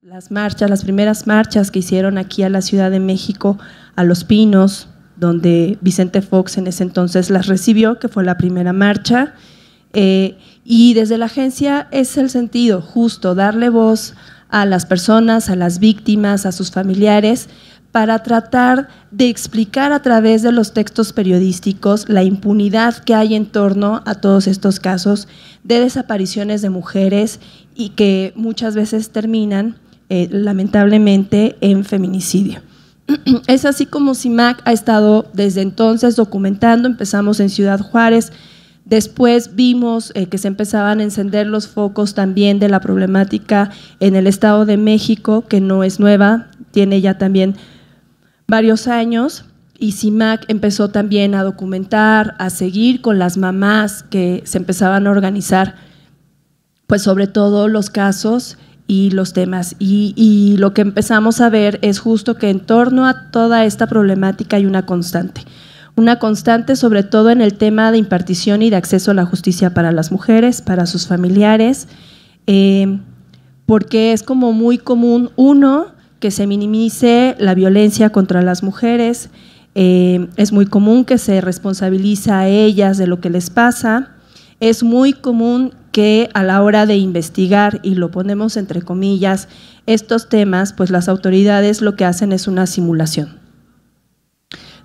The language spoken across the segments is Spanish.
las marchas, las primeras marchas que hicieron aquí a la Ciudad de México, a Los Pinos, donde Vicente Fox en ese entonces las recibió, que fue la primera marcha. Y desde la agencia es el sentido justo, darle voz a las personas, a las víctimas, a sus familiares, para tratar de explicar a través de los textos periodísticos la impunidad que hay en torno a todos estos casos de desapariciones de mujeres y que muchas veces terminan lamentablemente en feminicidio. Es así como CIMAC ha estado desde entonces documentando. Empezamos en Ciudad Juárez, después vimos que se empezaban a encender los focos también de la problemática en el Estado de México, que no es nueva, tiene ya también varios años, y CIMAC empezó también a documentar, a seguir con las mamás que se empezaban a organizar, pues sobre todo los casos y los temas. Y lo que empezamos a ver es justo que en torno a toda esta problemática hay una constante sobre todo en el tema de impartición y de acceso a la justicia para las mujeres, para sus familiares, porque es como muy común, uno, que se minimice la violencia contra las mujeres, es muy común que se responsabiliza a ellas de lo que les pasa, es muy común que a la hora de investigar, y lo ponemos entre comillas, estos temas, pues las autoridades lo que hacen es una simulación.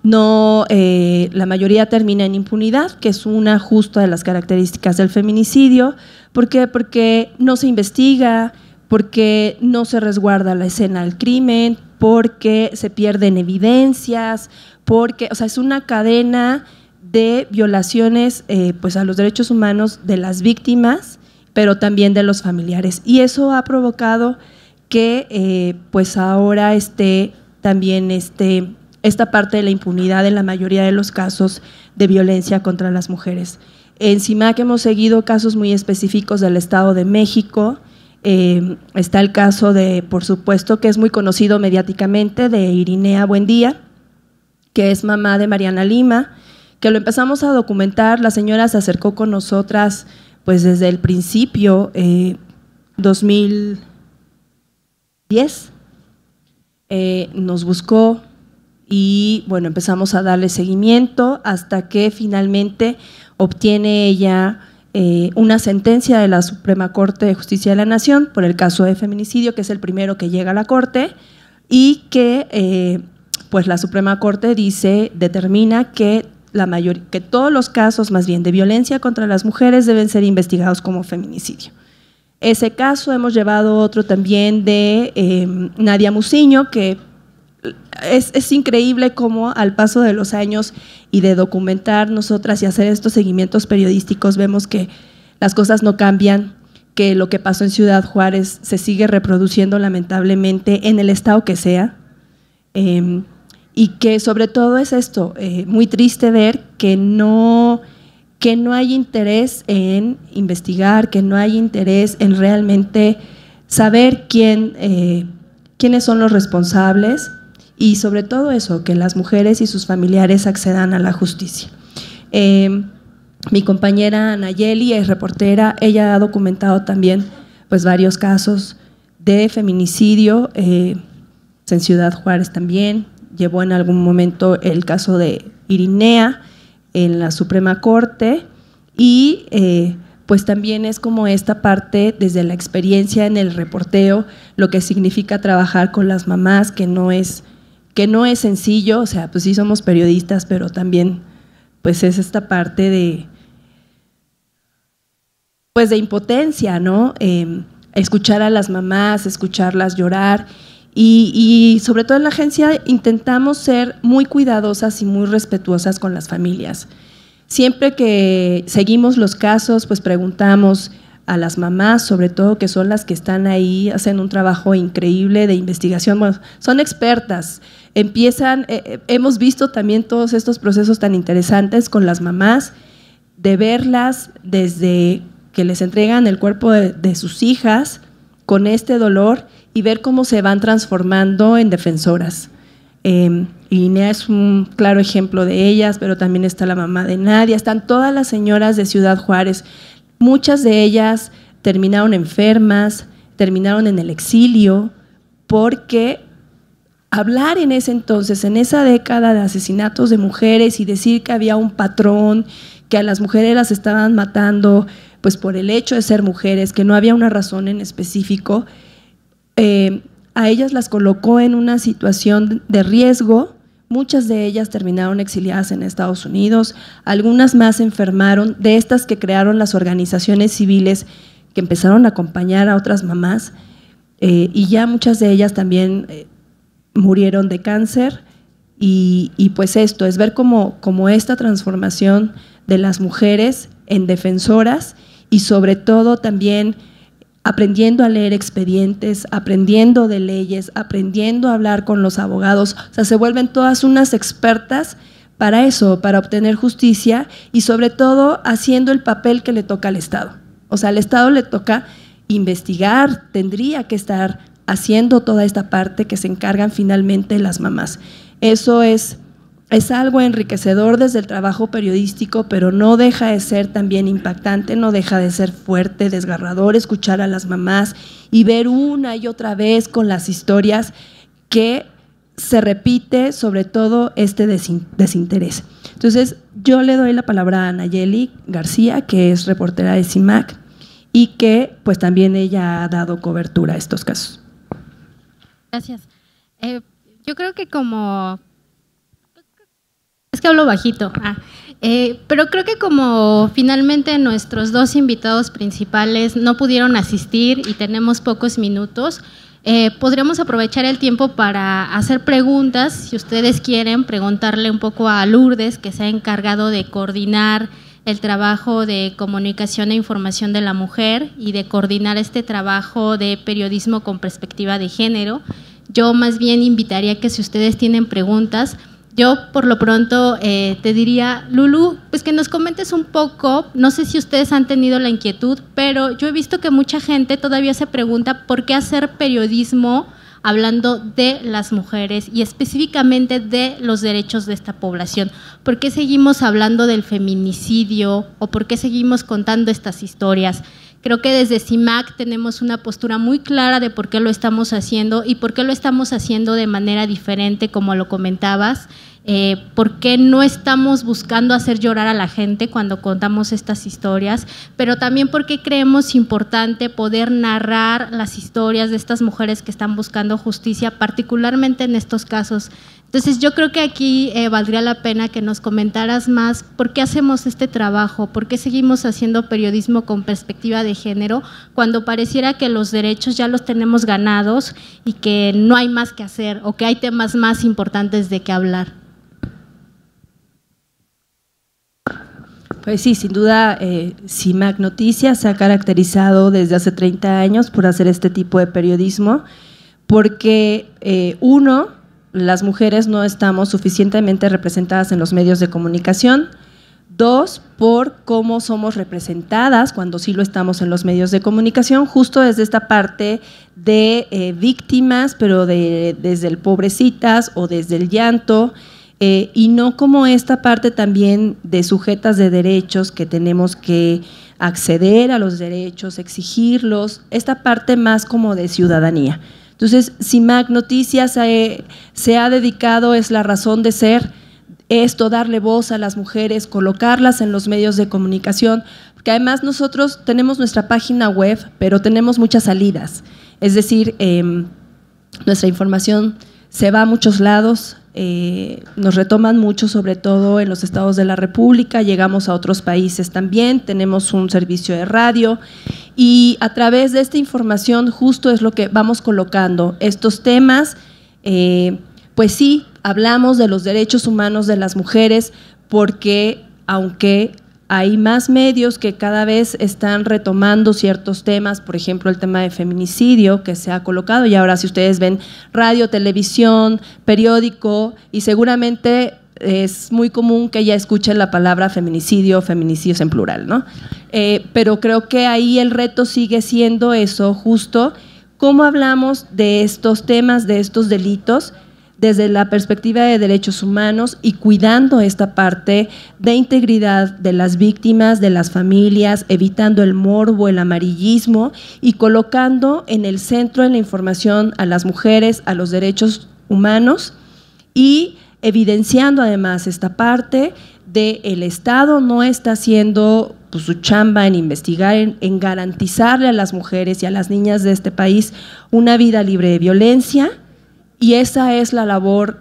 No, la mayoría termina en impunidad, que es una justa de las características del feminicidio. ¿Por qué? Porque no se investiga, porque no se resguarda la escena del crimen, porque se pierden evidencias, porque, o sea, es una cadena de violaciones pues a los derechos humanos de las víctimas, pero también de los familiares. Y eso ha provocado que pues ahora esté también esta parte de la impunidad en la mayoría de los casos de violencia contra las mujeres. En CIMAC hemos seguido casos muy específicos del Estado de México. Está el caso de, por supuesto, que es muy conocido mediáticamente, de Irinea Buendía, que es mamá de Mariana Lima, que lo empezamos a documentar. La señora se acercó con nosotras pues desde el principio, 2010, nos buscó y bueno, empezamos a darle seguimiento hasta que finalmente obtiene ella una sentencia de la Suprema Corte de Justicia de la Nación por el caso de feminicidio, que es el primero que llega a la Corte, y que pues la Suprema Corte determina que que todos los casos más bien de violencia contra las mujeres deben ser investigados como feminicidio. Ese caso hemos llevado otro también de Nadia Muciño, que es increíble cómo al paso de los años y de documentar nosotras y hacer estos seguimientos periodísticos vemos que las cosas no cambian, que lo que pasó en Ciudad Juárez se sigue reproduciendo lamentablemente en el estado que sea, y que sobre todo es esto, muy triste ver que no hay interés en investigar, que no hay interés en realmente saber quiénes son los responsables, y sobre todo eso, que las mujeres y sus familiares accedan a la justicia. Mi compañera Nayeli es reportera, ella ha documentado también pues varios casos de feminicidio, en Ciudad Juárez también, llevó en algún momento el caso de Irinea en la Suprema Corte, y pues también es como esta parte desde la experiencia en el reporteo, lo que significa trabajar con las mamás, que no es sencillo. O sea, pues sí somos periodistas, pero también pues es esta parte de impotencia, ¿no? Escuchar a las mamás, escucharlas llorar, y sobre todo en la agencia intentamos ser muy cuidadosas y muy respetuosas con las familias. Siempre que seguimos los casos, pues preguntamos a las mamás, sobre todo, que son las que están ahí, hacen un trabajo increíble de investigación, bueno, son expertas, hemos visto también todos estos procesos tan interesantes con las mamás, de verlas desde que les entregan el cuerpo de sus hijas con este dolor y ver cómo se van transformando en defensoras. Irinea es un claro ejemplo de ellas, pero también está la mamá de Nadia, están todas las señoras de Ciudad Juárez. Muchas de ellas terminaron enfermas, terminaron en el exilio, porque hablar en ese entonces, en esa década de asesinatos de mujeres y decir que había un patrón, que a las mujeres las estaban matando pues por el hecho de ser mujeres, que no había una razón en específico, a ellas las colocó en una situación de riesgo. Muchas de ellas terminaron exiliadas en Estados Unidos, algunas más enfermaron, de estas que crearon las organizaciones civiles que empezaron a acompañar a otras mamás, y ya muchas de ellas también murieron de cáncer, y pues esto es ver como esta transformación de las mujeres en defensoras y sobre todo también aprendiendo a leer expedientes, aprendiendo de leyes, aprendiendo a hablar con los abogados, o sea, se vuelven todas unas expertas para eso, para obtener justicia y sobre todo haciendo el papel que le toca al Estado. O sea, al Estado le toca investigar, tendría que estar haciendo toda esta parte que se encargan finalmente las mamás. Eso es algo enriquecedor desde el trabajo periodístico, pero no deja de ser también impactante, no deja de ser fuerte, desgarrador escuchar a las mamás y ver una y otra vez con las historias que se repite sobre todo este desinterés. Entonces, yo le doy la palabra a Nayeli García, que es reportera de CIMAC y que pues también ella ha dado cobertura a estos casos. Gracias. Yo creo que es que hablo bajito, pero creo que como finalmente nuestros dos invitados principales no pudieron asistir y tenemos pocos minutos, podríamos aprovechar el tiempo para hacer preguntas. Si ustedes quieren preguntarle un poco a Lourdes, que se ha encargado de coordinar el trabajo de comunicación e información de la mujer y de coordinar este trabajo de periodismo con perspectiva de género. Yo más bien invitaría que si ustedes tienen preguntas, yo por lo pronto te diría, Lulu, pues que nos comentes un poco, no sé si ustedes han tenido la inquietud, pero yo he visto que mucha gente todavía se pregunta por qué hacer periodismo hablando de las mujeres y específicamente de los derechos de esta población. ¿Por qué seguimos hablando del feminicidio o por qué seguimos contando estas historias? Creo que desde CIMAC tenemos una postura muy clara de por qué lo estamos haciendo y por qué lo estamos haciendo de manera diferente, como lo comentabas. ¿Por qué no estamos buscando hacer llorar a la gente cuando contamos estas historias? Pero también porque creemos importante poder narrar las historias de estas mujeres que están buscando justicia, particularmente en estos casos. Entonces yo creo que aquí valdría la pena que nos comentaras más por qué hacemos este trabajo, por qué seguimos haciendo periodismo con perspectiva de género cuando pareciera que los derechos ya los tenemos ganados y que no hay más que hacer o que hay temas más importantes de qué hablar. Pues sí, sin duda, CIMAC Noticias se ha caracterizado desde hace 30 años por hacer este tipo de periodismo, porque las mujeres no estamos suficientemente representadas en los medios de comunicación. 2, por cómo somos representadas cuando sí lo estamos en los medios de comunicación, justo desde esta parte de víctimas, pero desde el pobrecitas o desde el llanto, y no como esta parte también de sujetas de derechos que tenemos que acceder a los derechos, exigirlos, esta parte más como de ciudadanía. Entonces, CIMAC Noticias se ha dedicado, es la razón de ser, esto, darle voz a las mujeres, colocarlas en los medios de comunicación, porque además nosotros tenemos nuestra página web, pero tenemos muchas salidas, es decir, nuestra información se va a muchos lados, nos retoman mucho, sobre todo en los estados de la República, llegamos a otros países también, tenemos un servicio de radio y a través de esta información justo es lo que vamos colocando estos temas. Pues sí, hablamos de los derechos humanos de las mujeres porque aunque hay más medios que cada vez están retomando ciertos temas, por ejemplo el tema de feminicidio que se ha colocado y ahora si ustedes ven radio, televisión, periódico y seguramente es muy común que ya escuchen la palabra feminicidio, feminicidios en plural, ¿no? Pero creo que ahí el reto sigue siendo eso, justo cómo hablamos de estos temas, de estos delitos, desde la perspectiva de derechos humanos y cuidando esta parte de integridad de las víctimas, de las familias, evitando el morbo, el amarillismo y colocando en el centro de la información a las mujeres, a los derechos humanos y evidenciando además esta parte de el Estado no está haciendo pues, su chamba en investigar, en garantizarle a las mujeres y a las niñas de este país una vida libre de violencia. Y esa es la labor,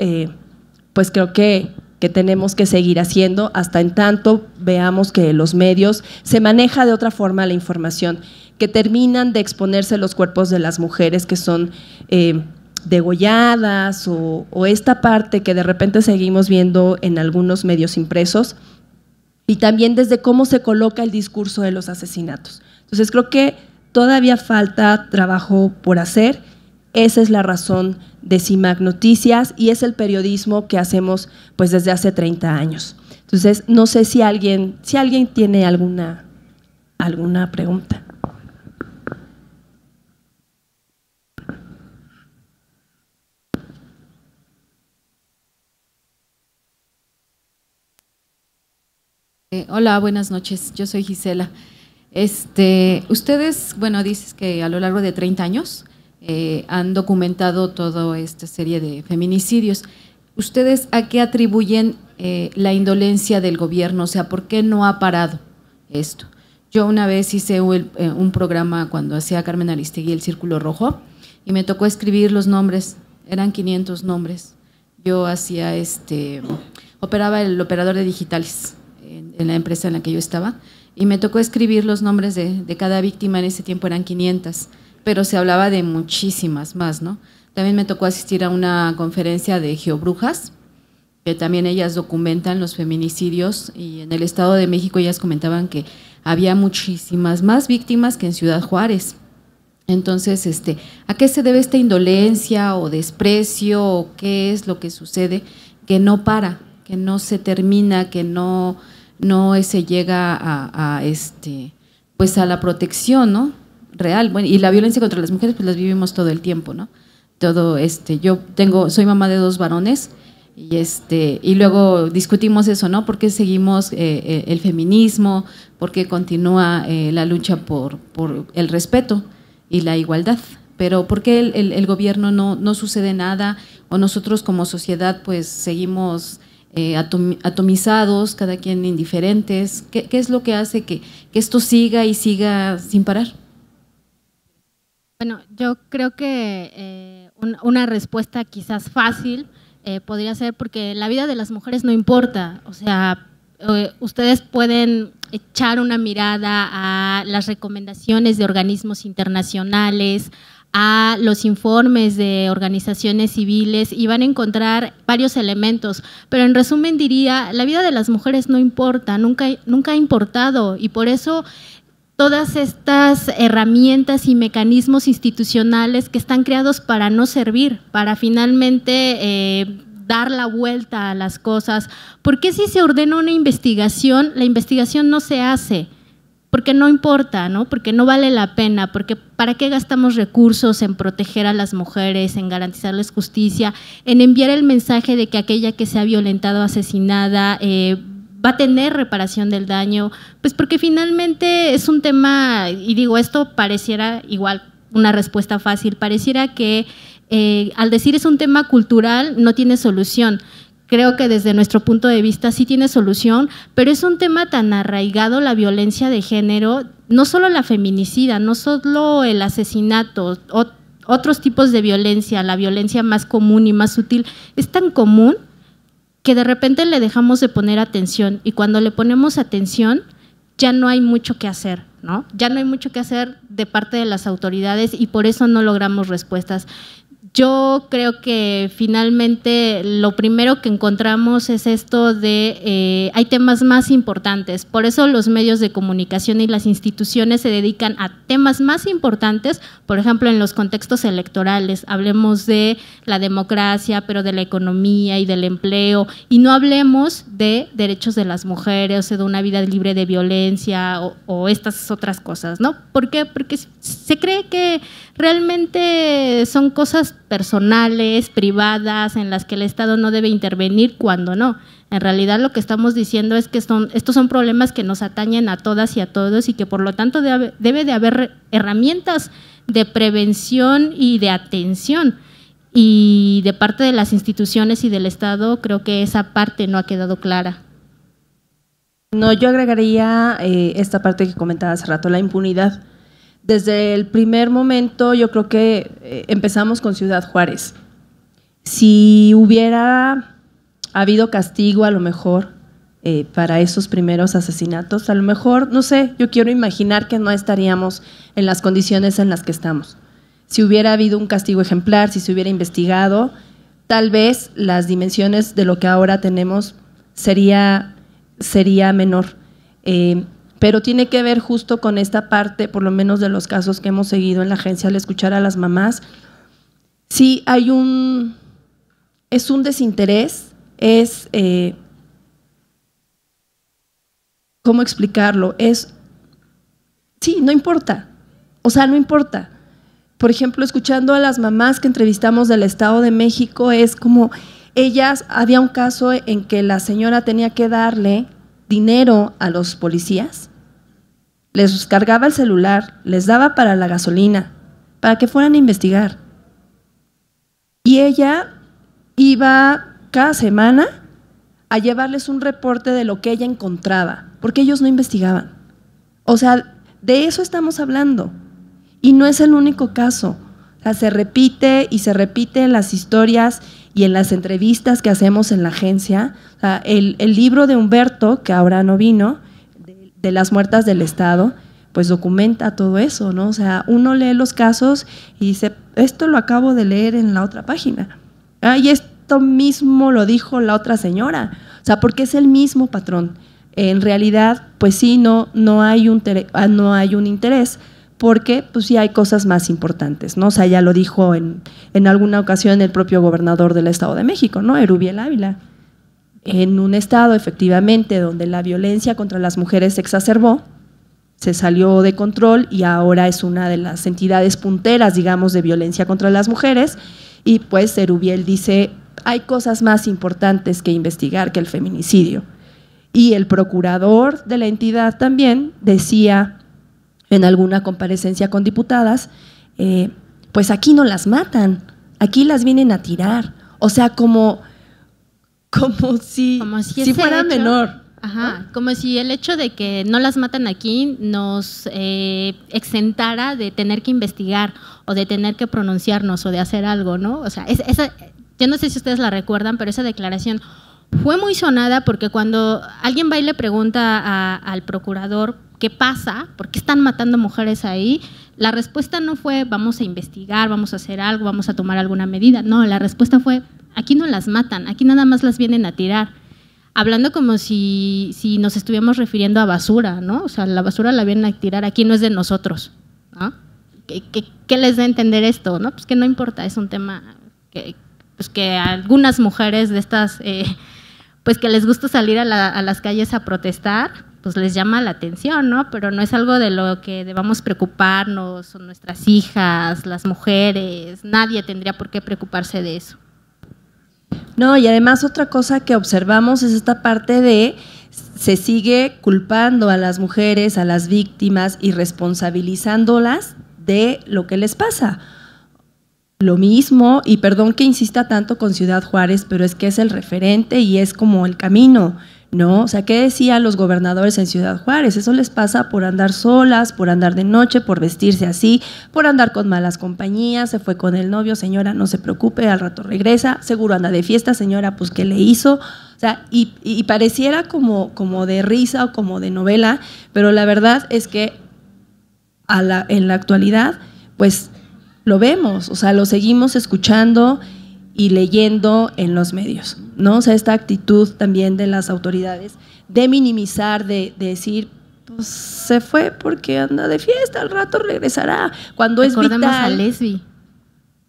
pues creo que tenemos que seguir haciendo hasta en tanto veamos que los medios se maneja de otra forma la información, que terminan de exponerse los cuerpos de las mujeres que son degolladas o esta parte que de repente seguimos viendo en algunos medios impresos y también desde cómo se coloca el discurso de los asesinatos. Entonces creo que todavía falta trabajo por hacer. Esa es la razón de CIMAC Noticias y es el periodismo que hacemos pues desde hace 30 años. Entonces, no sé si alguien tiene alguna pregunta. Hola, buenas noches. Yo soy Gisela. Ustedes, bueno, dices que a lo largo de 30 años han documentado toda esta serie de feminicidios. ¿Ustedes a qué atribuyen la indolencia del gobierno? O sea, ¿por qué no ha parado esto? Yo una vez hice un programa cuando hacía Carmen Aristegui El Círculo Rojo y me tocó escribir los nombres, eran 500 nombres. Yo hacía operaba el operador de digitales en la empresa en la que yo estaba y me tocó escribir los nombres de cada víctima. En ese tiempo eran 500, pero se hablaba de muchísimas más, ¿no? También me tocó asistir a una conferencia de geobrujas, que también ellas documentan los feminicidios, y en el Estado de México ellas comentaban que había muchísimas más víctimas que en Ciudad Juárez. Entonces, ¿a qué se debe esta indolencia o desprecio o qué es lo que sucede que no para, que no se termina, que no se llega pues a la protección, ¿no? Real? Bueno, y la violencia contra las mujeres pues las vivimos todo el tiempo, ¿no? Todo yo soy mamá de 2 varones y luego discutimos eso, ¿no? ¿Por qué seguimos el feminismo? ¿Por qué continúa la lucha por el respeto y la igualdad? Pero ¿por qué el gobierno no sucede nada? O nosotros como sociedad pues seguimos atomizados, cada quien indiferentes. ¿Qué es lo que hace que esto siga y siga sin parar? Bueno, yo creo que una respuesta quizás fácil podría ser porque la vida de las mujeres no importa. O sea, ustedes pueden echar una mirada a las recomendaciones de organismos internacionales, a los informes de organizaciones civiles y van a encontrar varios elementos, pero en resumen diría, la vida de las mujeres no importa, nunca ha importado, y por eso todas estas herramientas y mecanismos institucionales que están creados para no servir, para finalmente dar la vuelta a las cosas. ¿Por qué si se ordena una investigación, la investigación no se hace? Porque no importa, ¿no? Porque no vale la pena, porque ¿para qué gastamos recursos en proteger a las mujeres, en garantizarles justicia, en enviar el mensaje de que aquella que sea violentada o asesinada va a tener reparación del daño? Pues porque finalmente es un tema, y digo, esto pareciera igual una respuesta fácil, pareciera que al decir es un tema cultural no tiene solución. Creo que desde nuestro punto de vista sí tiene solución, pero es un tema tan arraigado, la violencia de género, no solo la feminicida, no solo el asesinato, otros tipos de violencia, la violencia más común y más sutil, es tan común que de repente le dejamos de poner atención, y cuando le ponemos atención ya no hay mucho que hacer, ¿no? Ya no hay mucho que hacer de parte de las autoridades y por eso no logramos respuestas. Yo creo que finalmente lo primero que encontramos es esto de hay temas más importantes, por eso los medios de comunicación y las instituciones se dedican a temas más importantes, por ejemplo en los contextos electorales, hablemos de la democracia, pero de la economía y del empleo, y no hablemos de derechos de las mujeres o de una vida libre de violencia o estas otras cosas, ¿no? ¿Por qué? Porque se cree que realmente son cosas personales, privadas, en las que el Estado no debe intervenir cuando no. En realidad lo que estamos diciendo es que estos son problemas que nos atañen a todas y a todos y que por lo tanto debe de haber herramientas de prevención y de atención. Y de parte de las instituciones y del Estado creo que esa parte no ha quedado clara. No, yo agregaría esta parte que comentaba hace rato, la impunidad. Desde el primer momento yo creo que empezamos con Ciudad Juárez. Si hubiera habido castigo a lo mejor para esos primeros asesinatos, a lo mejor, no sé, yo quiero imaginar que no estaríamos en las condiciones en las que estamos. Si hubiera habido un castigo ejemplar, si se hubiera investigado, tal vez las dimensiones de lo que ahora tenemos sería menor. Pero tiene que ver justo con esta parte, por lo menos de los casos que hemos seguido en la agencia al escuchar a las mamás. Sí hay es un desinterés, ¿cómo explicarlo? Sí, no importa, o sea, no importa. Por ejemplo, escuchando a las mamás que entrevistamos del Estado de México, es como había un caso en que la señora tenía que darle dinero a los policías, les cargaba el celular, les daba para la gasolina, para que fueran a investigar. Y ella iba cada semana a llevarles un reporte de lo que ella encontraba, porque ellos no investigaban. O sea, de eso estamos hablando. Y no es el único caso. O sea, se repite y se repite en las historias y en las entrevistas que hacemos en la agencia. O sea, el libro de Humberto, que ahora no vino, de las muertas del Estado, pues documenta todo eso, ¿no? O sea, uno lee los casos y dice, esto lo acabo de leer en la otra página. Y esto mismo lo dijo la otra señora. O sea, porque es el mismo patrón. En realidad, pues sí, no hay un interés, porque pues sí hay cosas más importantes, ¿no? O sea, ya lo dijo en alguna ocasión el propio gobernador del Estado de México, ¿no? Erubiel Ávila. En un estado, efectivamente, donde la violencia contra las mujeres se exacerbó, se salió de control y ahora es una de las entidades punteras, digamos, de violencia contra las mujeres, y pues Erubiel dice, hay cosas más importantes que investigar que el feminicidio. Y el procurador de la entidad también decía en alguna comparecencia con diputadas, pues aquí no las matan, aquí las vienen a tirar. O sea, como si fuera menor. Ajá, como si el hecho de que no las matan aquí nos exentara de tener que investigar o de tener que pronunciarnos o de hacer algo, ¿no? O sea, yo no sé si ustedes la recuerdan, pero esa declaración fue muy sonada porque cuando alguien va y le pregunta al procurador qué pasa, por qué están matando mujeres ahí, la respuesta no fue vamos a investigar, vamos a hacer algo, vamos a tomar alguna medida. No, la respuesta fue aquí no las matan, aquí nada más las vienen a tirar. Hablando como si nos estuviéramos refiriendo a basura, ¿no? O sea, la basura la vienen a tirar, aquí no es de nosotros, ¿no? ¿Qué les da a entender esto? ¿No? Pues que no importa, es un tema que a algunas mujeres de estas, pues que les gusta salir a las calles a protestar, pues les llama la atención, ¿no? Pero no es algo de lo que debamos preocuparnos, son nuestras hijas, las mujeres, nadie tendría por qué preocuparse de eso. No, y además otra cosa que observamos es esta parte de se sigue culpando a las mujeres, a las víctimas y responsabilizándolas de lo que les pasa. Lo mismo, y perdón que insista tanto con Ciudad Juárez, pero es que es el referente y es como el camino, ¿no? O sea, ¿qué decían los gobernadores en Ciudad Juárez? Eso les pasa por andar solas, por andar de noche, por vestirse así, por andar con malas compañías, se fue con el novio, señora, no se preocupe, al rato regresa, seguro anda de fiesta, señora, pues ¿qué le hizo? O sea, y pareciera como de risa o como de novela, pero la verdad es que en la actualidad, pues lo vemos, o sea, lo seguimos escuchando y leyendo en los medios, ¿no? O sea, esta actitud también de las autoridades de minimizar, de decir, pues se fue porque anda de fiesta, al rato regresará, cuando es vital. Recordemos a Lesbi.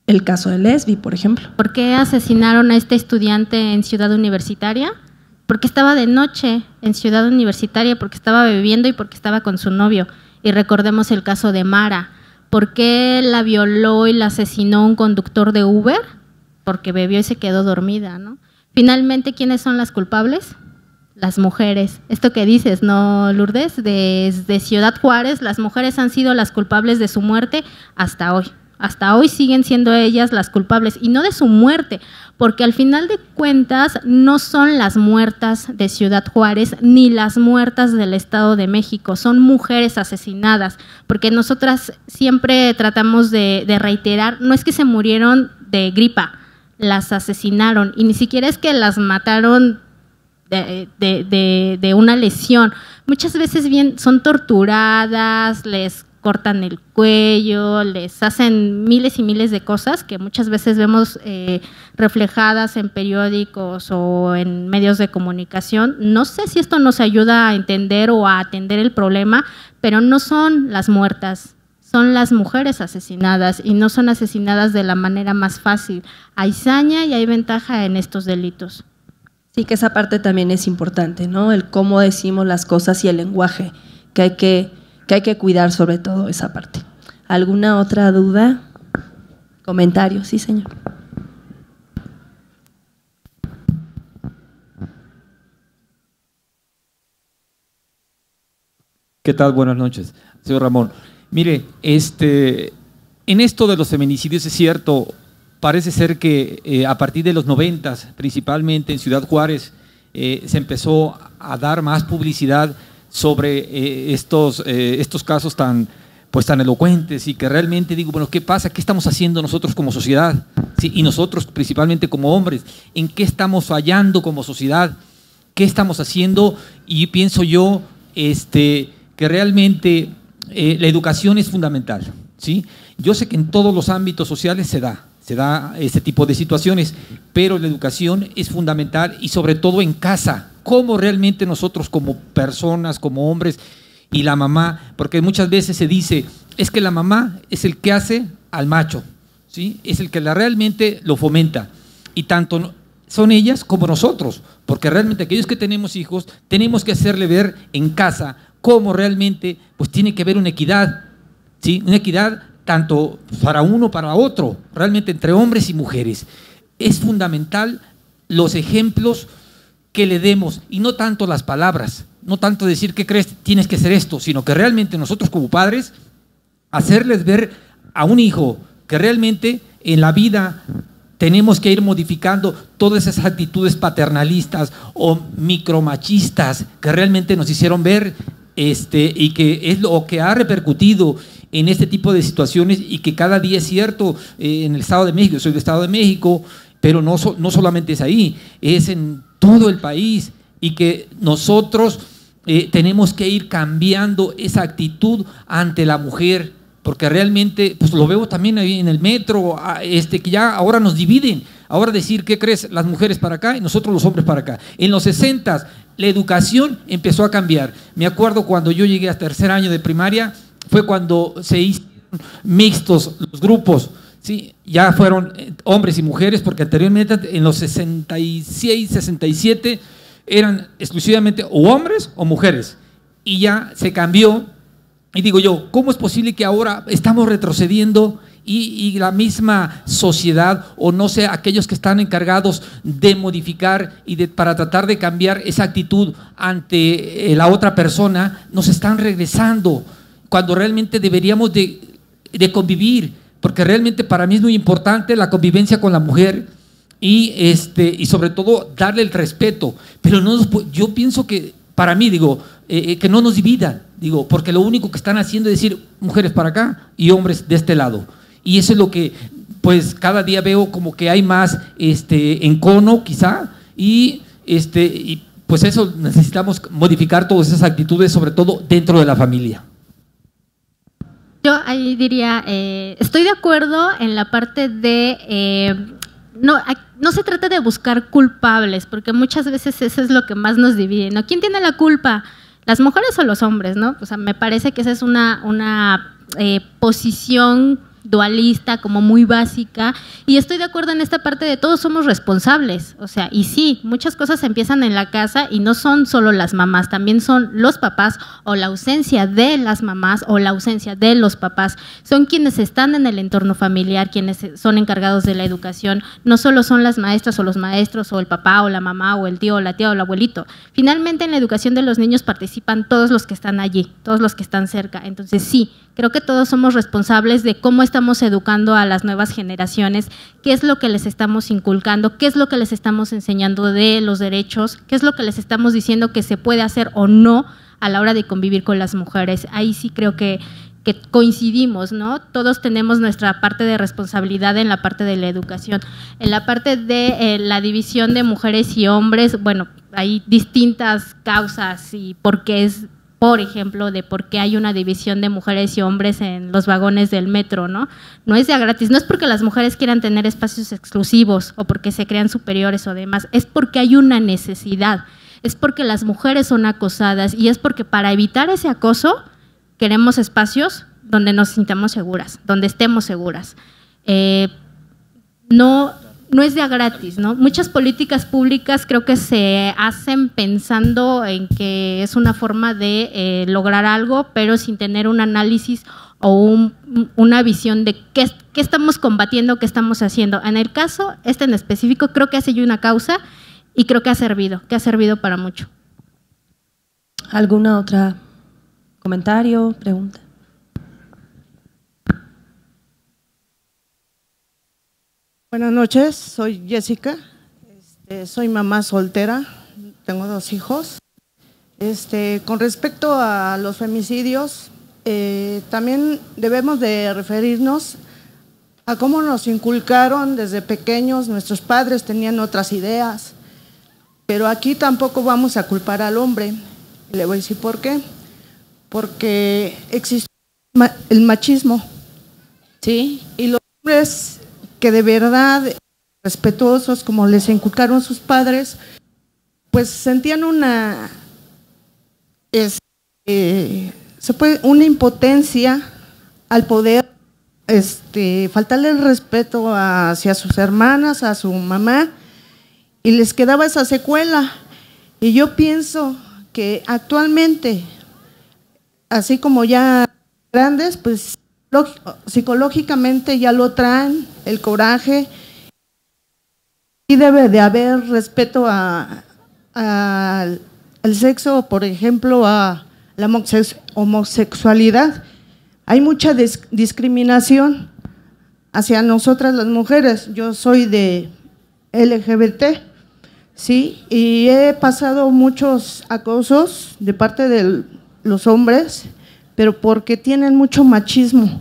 El caso de Lesbi, por ejemplo. ¿Por qué asesinaron a este estudiante en Ciudad Universitaria? Porque estaba de noche en Ciudad Universitaria, porque estaba bebiendo y porque estaba con su novio. Y recordemos el caso de Mara. ¿Por qué la violó y la asesinó un conductor de Uber? Porque bebió y se quedó dormida, ¿no? Finalmente, ¿quiénes son las culpables? Las mujeres. Esto que dices, ¿no, Lourdes? Desde Ciudad Juárez, las mujeres han sido las culpables de su muerte hasta hoy. Hasta hoy siguen siendo ellas las culpables, y no de su muerte, porque al final de cuentas no son las muertas de Ciudad Juárez ni las muertas del Estado de México, son mujeres asesinadas, porque nosotras siempre tratamos de reiterar, no es que se murieron de gripa, las asesinaron, y ni siquiera es que las mataron de una lesión. Muchas veces bien son torturadas, les cortan el cuello, les hacen miles y miles de cosas que muchas veces vemos reflejadas en periódicos o en medios de comunicación. No sé si esto nos ayuda a entender o a atender el problema, pero no son las muertas, son las mujeres asesinadas, y no son asesinadas de la manera más fácil. Hay saña y hay ventaja en estos delitos. Sí, que esa parte también es importante, ¿no? El cómo decimos las cosas y el lenguaje, que hay que cuidar sobre todo esa parte. ¿Alguna otra duda? ¿Comentario? Sí, señor. ¿Qué tal? Buenas noches, señor Ramón. Mire, en esto de los feminicidios es cierto, parece ser que a partir de los 90, principalmente en Ciudad Juárez, se empezó a dar más publicidad sobre estos casos tan elocuentes, y que realmente digo, bueno, ¿qué pasa? ¿Qué estamos haciendo nosotros como sociedad? ¿Sí? Y nosotros principalmente como hombres, ¿en qué estamos fallando como sociedad? ¿Qué estamos haciendo? Y pienso yo que realmente la educación es fundamental, ¿sí? Yo sé que en todos los ámbitos sociales se da este tipo de situaciones, pero la educación es fundamental, y sobre todo en casa, cómo realmente nosotros como personas, como hombres, y la mamá, porque muchas veces se dice, es que la mamá es el que hace al macho, ¿sí? Es el que realmente lo fomenta, y tanto son ellas como nosotros, porque realmente aquellos que tenemos hijos, tenemos que hacerle ver en casa cómo realmente pues tiene que haber una equidad, ¿sí? Una equidad tanto para uno, para otro, realmente entre hombres y mujeres. Es fundamental los ejemplos que le demos, y no tanto las palabras, no tanto decir ¿qué crees? Tienes que hacer esto, sino que realmente nosotros como padres hacerles ver a un hijo que realmente en la vida tenemos que ir modificando todas esas actitudes paternalistas o micromachistas que realmente nos hicieron ver y que es lo que ha repercutido en este tipo de situaciones, y que cada día es cierto en el Estado de México. Yo soy del Estado de México, pero no solamente es ahí, es en todo el país, y que nosotros tenemos que ir cambiando esa actitud ante la mujer, porque realmente pues lo veo también ahí en el metro, que ya ahora nos dividen, ahora decir ¿qué crees? Las mujeres para acá y nosotros los hombres para acá. En los 60 la educación empezó a cambiar. Me acuerdo cuando yo llegué a tercer año de primaria, fue cuando se hicieron mixtos los grupos, ¿sí? Ya fueron hombres y mujeres, porque anteriormente en los 66, 67 eran exclusivamente o hombres o mujeres, y ya se cambió. Y digo yo, ¿cómo es posible que ahora estamos retrocediendo y la misma sociedad, o no sé, aquellos que están encargados de modificar y para tratar de cambiar esa actitud ante la otra persona, nos están regresando, cuando realmente deberíamos de convivir? Porque realmente para mí es muy importante la convivencia con la mujer, y sobre todo darle el respeto, pero yo pienso que para mí, que no nos dividan, porque lo único que están haciendo es decir mujeres para acá y hombres de este lado, y eso es lo que pues cada día veo como que hay más encono quizá, y pues eso necesitamos modificar todas esas actitudes, sobre todo dentro de la familia. Yo ahí diría, estoy de acuerdo en la parte de no se trata de buscar culpables, porque muchas veces eso es lo que más nos divide, ¿no? ¿Quién tiene la culpa? ¿Las mujeres o los hombres, no? O sea, me parece que esa es una posición dualista, como muy básica, y estoy de acuerdo en esta parte de todos somos responsables, o sea, y sí, muchas cosas empiezan en la casa y no son solo las mamás, también son los papás o la ausencia de las mamás o la ausencia de los papás, son quienes están en el entorno familiar, quienes son encargados de la educación, no solo son las maestras o los maestros o el papá o la mamá o el tío o la tía o el abuelito, finalmente en la educación de los niños participan todos los que están allí, todos los que están cerca, entonces sí, creo que todos somos responsables de cómo estamos educando a las nuevas generaciones, qué es lo que les estamos inculcando, qué es lo que les estamos enseñando de los derechos, qué es lo que les estamos diciendo que se puede hacer o no a la hora de convivir con las mujeres. Ahí sí creo que coincidimos, ¿no? Todos tenemos nuestra parte de responsabilidad en la parte de la educación. En la parte de la división de mujeres y hombres, bueno, hay distintas causas y por qué es, por ejemplo, de por qué hay una división de mujeres y hombres en los vagones del metro, ¿no? No es de a gratis, no es porque las mujeres quieran tener espacios exclusivos o porque se crean superiores o demás, es porque hay una necesidad, es porque las mujeres son acosadas y es porque para evitar ese acoso queremos espacios donde nos sintamos seguras, donde estemos seguras. No es de a gratis, ¿no? Muchas políticas públicas creo que se hacen pensando en que es una forma de lograr algo, pero sin tener un análisis o una visión de qué estamos combatiendo, qué estamos haciendo. En el caso en específico, creo que ha sido una causa y creo que ha servido para mucho. ¿Alguna otra comentario, pregunta? Buenas noches, soy Jessica, soy mamá soltera, tengo 2 hijos. Con respecto a los femicidios, también debemos de referirnos a cómo nos inculcaron desde pequeños, nuestros padres tenían otras ideas, pero aquí tampoco vamos a culpar al hombre, le voy a decir por qué, porque existe el machismo, ¿sí? Y los hombres que de verdad respetuosos, como les inculcaron sus padres, pues sentían una una impotencia al poder faltarle el respeto hacia sus hermanas, a su mamá, y les quedaba esa secuela. Y yo pienso que actualmente, así como ya grandes, pues psicológicamente ya lo traen, el coraje, y debe de haber respeto al sexo, por ejemplo, a la homosexualidad. Hay mucha discriminación hacia nosotras las mujeres. Yo soy de LGBT, sí, y he pasado muchos acosos de parte de los hombres, pero porque tienen mucho machismo,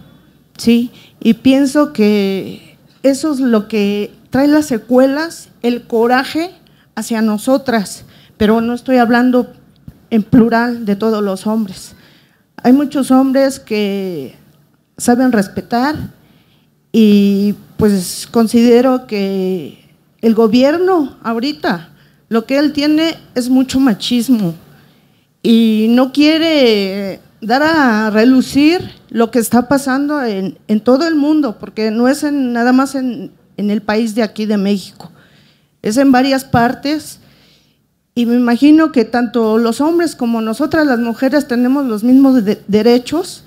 ¿sí? Y pienso que eso es lo que trae las secuelas, el coraje hacia nosotras, pero no estoy hablando en plural de todos los hombres. Hay muchos hombres que saben respetar y pues considero que el gobierno ahorita lo que él tiene es mucho machismo y no quiere dar a relucir lo que está pasando en todo el mundo, porque no es nada más en el país de aquí de México, es en varias partes, y me imagino que tanto los hombres como nosotras las mujeres tenemos los mismos derechos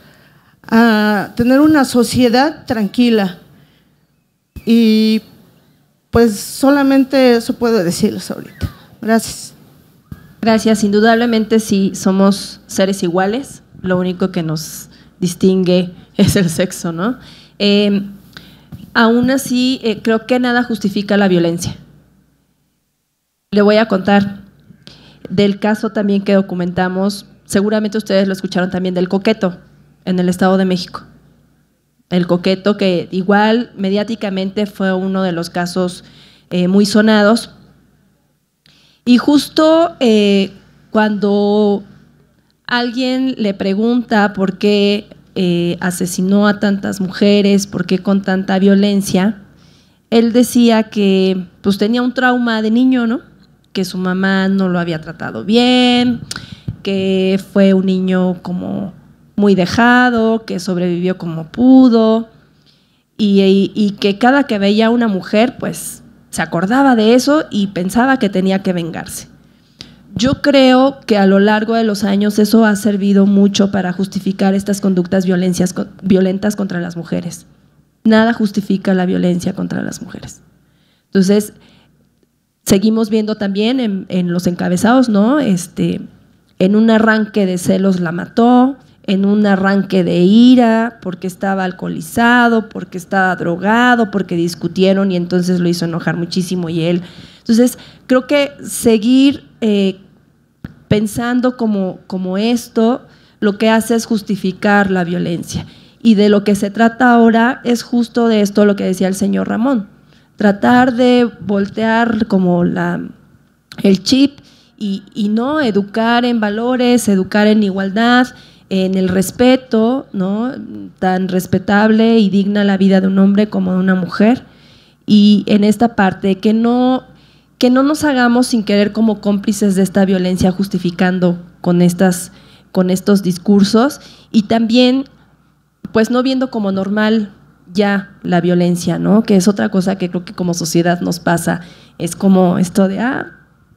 a tener una sociedad tranquila, y pues solamente eso puedo decirles ahorita. Gracias. Gracias, indudablemente sí somos seres iguales, lo único que nos distingue es el sexo, ¿no? Aún así, creo que nada justifica la violencia. Le voy a contar del caso también que documentamos, seguramente ustedes lo escucharon también, del Coqueto en el Estado de México. El Coqueto, que igual mediáticamente fue uno de los casos muy sonados. Y justo cuando alguien le pregunta por qué asesinó a tantas mujeres, por qué con tanta violencia, él decía que pues tenía un trauma de niño, ¿no? Que su mamá no lo había tratado bien, que fue un niño como muy dejado, que sobrevivió como pudo. y que cada que veía a una mujer, pues se acordaba de eso y pensaba que tenía que vengarse. Yo creo que a lo largo de los años eso ha servido mucho para justificar estas conductas violentas contra las mujeres. Nada justifica la violencia contra las mujeres. Entonces, seguimos viendo también en los encabezados, ¿no? En un arranque de celos la mató, en un arranque de ira, porque estaba alcoholizado, porque estaba drogado, porque discutieron y entonces lo hizo enojar muchísimo y él. Entonces, creo que seguir pensando como esto, lo que hace es justificar la violencia. Y de lo que se trata ahora es justo de esto, lo que decía el señor Ramón, tratar de voltear como el chip y no educar en valores, educar en igualdad, en el respeto, ¿no? Tan respetable y digna la vida de un hombre como de una mujer, y en esta parte que no nos hagamos sin querer como cómplices de esta violencia, justificando con estos discursos, y también pues no viendo como normal ya la violencia, ¿no? Que es otra cosa que creo que como sociedad nos pasa, es como esto de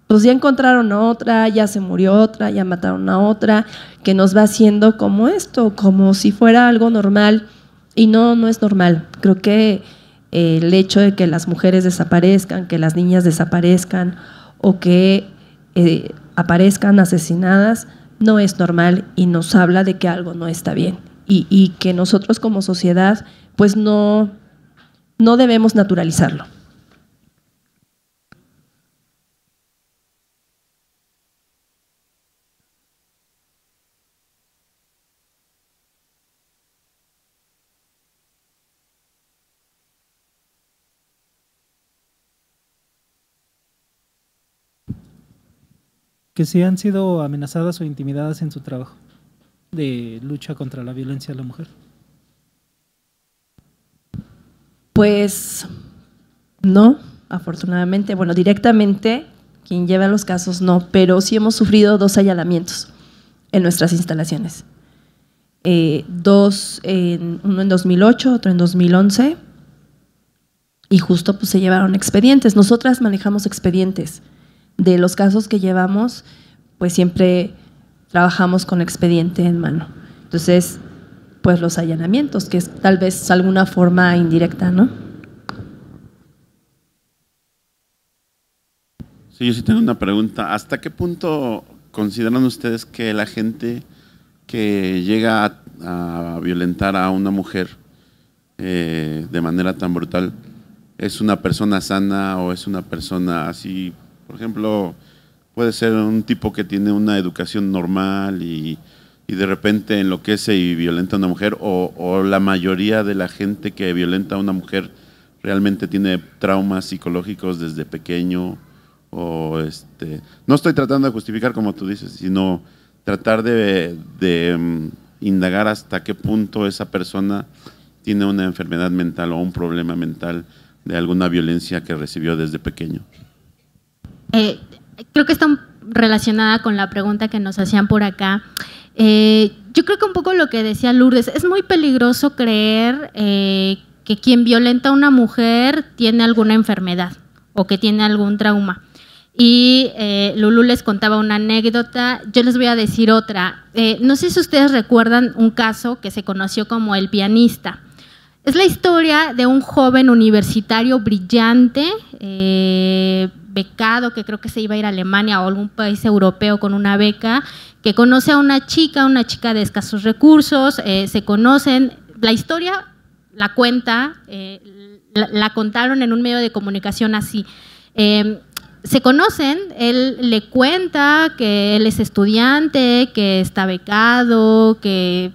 pues ya encontraron a otra, ya se murió otra, ya mataron a otra, que nos va haciendo como esto, como si fuera algo normal, y no es normal. Creo que el hecho de que las mujeres desaparezcan, que las niñas desaparezcan o que aparezcan asesinadas no es normal y nos habla de que algo no está bien y que nosotros como sociedad pues no debemos naturalizarlo. Que si han sido amenazadas o intimidadas en su trabajo de lucha contra la violencia a la mujer. Pues no, afortunadamente, bueno, directamente quien lleva los casos no, pero sí hemos sufrido 2 allanamientos en nuestras instalaciones. 2, uno en 2008, otro en 2011, y justo pues se llevaron expedientes. Nosotras manejamos expedientes. De los casos que llevamos, pues siempre trabajamos con expediente en mano. Entonces, pues los allanamientos, que es tal vez alguna forma indirecta, ¿no? Sí, yo sí tengo una pregunta. ¿Hasta qué punto consideran ustedes que la gente que llega a violentar a una mujer de manera tan brutal es una persona sana o es una persona así? Por ejemplo, puede ser un tipo que tiene una educación normal y de repente enloquece y violenta a una mujer, o la mayoría de la gente que violenta a una mujer realmente tiene traumas psicológicos desde pequeño, o no estoy tratando de justificar como tú dices, sino tratar de indagar hasta qué punto esa persona tiene una enfermedad mental o un problema mental de alguna violencia que recibió desde pequeño. Creo que está relacionada con la pregunta que nos hacían por acá. Yo creo que un poco lo que decía Lourdes, es muy peligroso creer que quien violenta a una mujer tiene alguna enfermedad o que tiene algún trauma. Y Lulú les contaba una anécdota, yo les voy a decir otra. No sé si ustedes recuerdan un caso que se conoció como El Pianista. Es la historia de un joven universitario brillante, becado, que creo que se iba a ir a Alemania o algún país europeo con una beca, que conoce a una chica de escasos recursos, se conocen. La historia la cuenta, la contaron en un medio de comunicación así. Se conocen, él le cuenta que él es estudiante, que está becado, que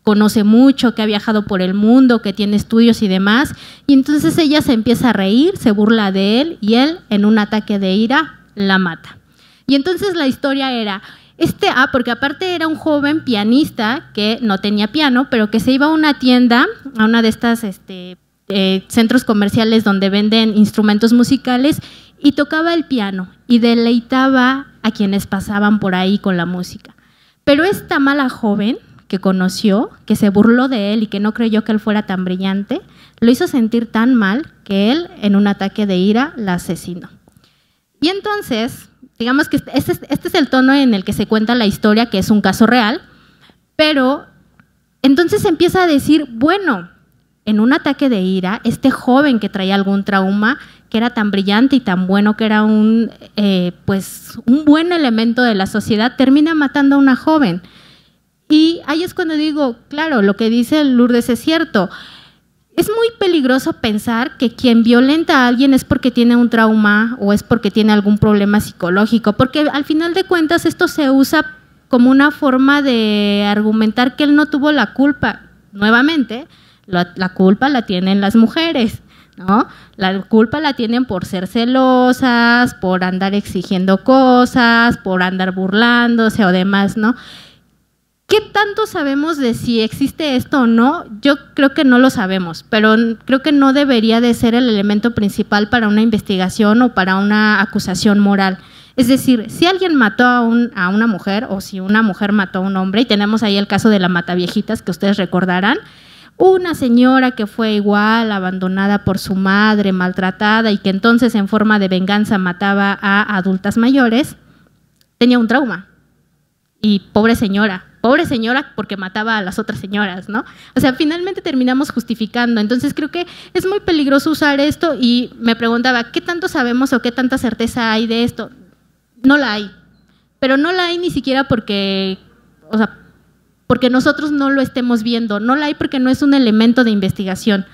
conoce mucho, que ha viajado por el mundo, que tiene estudios y demás, y entonces ella se empieza a reír, se burla de él, y él, en un ataque de ira, la mata. Y entonces la historia era, porque aparte era un joven pianista que no tenía piano, pero que se iba a una tienda, a una de estas centros comerciales donde venden instrumentos musicales, y tocaba el piano, y deleitaba a quienes pasaban por ahí con la música. Pero esta mala joven, que conoció, que se burló de él y que no creyó que él fuera tan brillante, lo hizo sentir tan mal que él, en un ataque de ira, la asesinó. Y entonces, digamos que este es el tono en el que se cuenta la historia, que es un caso real, pero entonces empieza a decir, bueno, en un ataque de ira, este joven que traía algún trauma, que era tan brillante y tan bueno, que era un buen elemento de la sociedad, termina matando a una joven. Y ahí es cuando digo, claro, lo que dice Lourdes es cierto. Es muy peligroso pensar que quien violenta a alguien es porque tiene un trauma o es porque tiene algún problema psicológico, porque al final de cuentas esto se usa como una forma de argumentar que él no tuvo la culpa. Nuevamente, la culpa la tienen las mujeres, ¿no? La culpa la tienen por ser celosas, por andar exigiendo cosas, por andar burlándose o demás, ¿no? ¿Qué tanto sabemos de si existe esto o no? Yo creo que no lo sabemos, pero creo que no debería de ser el elemento principal para una investigación o para una acusación moral. Es decir, si alguien mató a una mujer o si una mujer mató a un hombre, y tenemos ahí el caso de la Mataviejitas que ustedes recordarán, una señora que fue igual, abandonada por su madre, maltratada y que entonces en forma de venganza mataba a adultas mayores, tenía un trauma. Y pobre señora porque mataba a las otras señoras, ¿no? O sea, finalmente terminamos justificando. Entonces creo que es muy peligroso usar esto y me preguntaba, ¿qué tanto sabemos o qué tanta certeza hay de esto? No la hay, pero no la hay ni siquiera porque nosotros no lo estemos viendo, no la hay porque no es un elemento de investigación.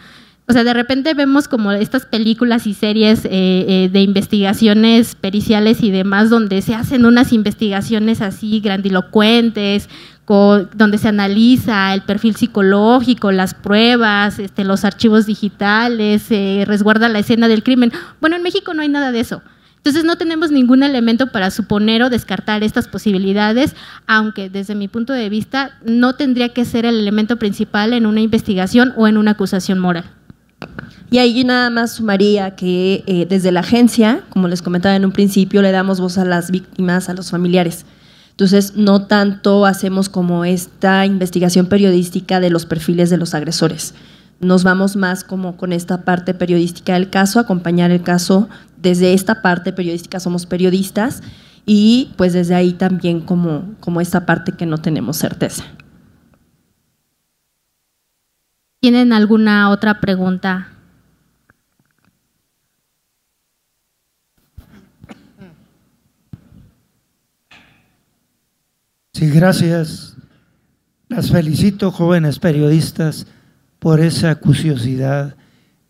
O sea, de repente vemos como estas películas y series de investigaciones periciales y demás, donde se hacen unas investigaciones así grandilocuentes, donde se analiza el perfil psicológico, las pruebas, los archivos digitales, se resguarda la escena del crimen. Bueno, en México no hay nada de eso. Entonces no tenemos ningún elemento para suponer o descartar estas posibilidades, aunque desde mi punto de vista no tendría que ser el elemento principal en una investigación o en una acusación moral. Y ahí nada más sumaría que desde la agencia, como les comentaba en un principio, le damos voz a las víctimas, a los familiares. Entonces no tanto hacemos como esta investigación periodística de los perfiles de los agresores. Nos vamos más como con esta parte periodística del caso, acompañar el caso desde esta parte periodística, somos periodistas y pues desde ahí también como esta parte que no tenemos certeza. ¿Tienen alguna otra pregunta? Sí, gracias. Las felicito, jóvenes periodistas, por esa curiosidad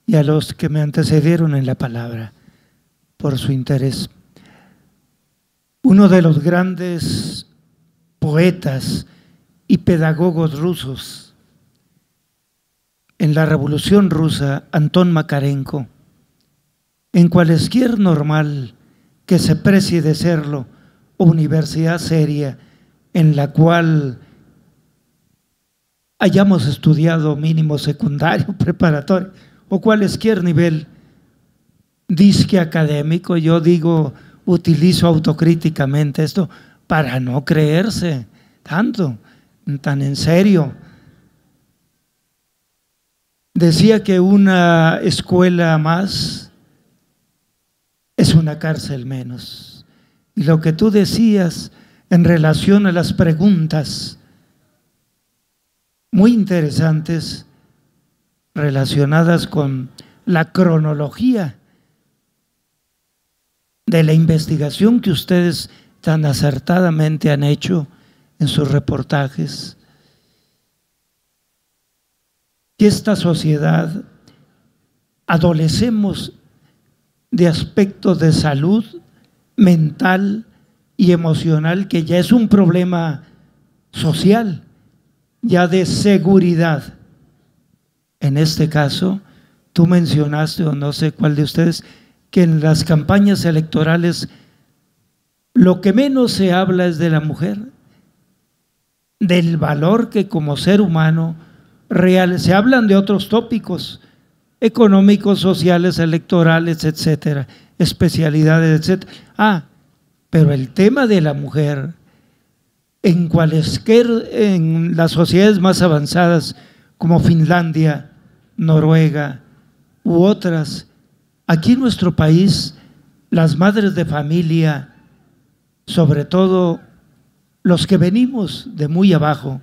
y a los que me antecedieron en la palabra, por su interés. Uno de los grandes poetas y pedagogos rusos en la Revolución Rusa, Antón Makarenko, en cualquier normal que se precie de serlo, universidad seria en la cual hayamos estudiado mínimo secundario, preparatorio o cualquier nivel disque académico, yo digo, utilizo autocríticamente esto para no creerse tanto, tan en serio. Decía que una escuela más es una cárcel menos. Y lo que tú decías en relación a las preguntas muy interesantes relacionadas con la cronología de la investigación que ustedes tan acertadamente han hecho en sus reportajes. Que esta sociedad adolecemos de aspectos de salud mental y emocional que ya es un problema social, ya de seguridad. En este caso, tú mencionaste, o no sé cuál de ustedes, que en las campañas electorales lo que menos se habla es de la mujer, del valor que como ser humano real, se hablan de otros tópicos económicos, sociales, electorales, etcétera, especialidades, etcétera. Pero el tema de la mujer en las sociedades más avanzadas como Finlandia, Noruega u otras, aquí en nuestro país las madres de familia, sobre todo los que venimos de muy abajo,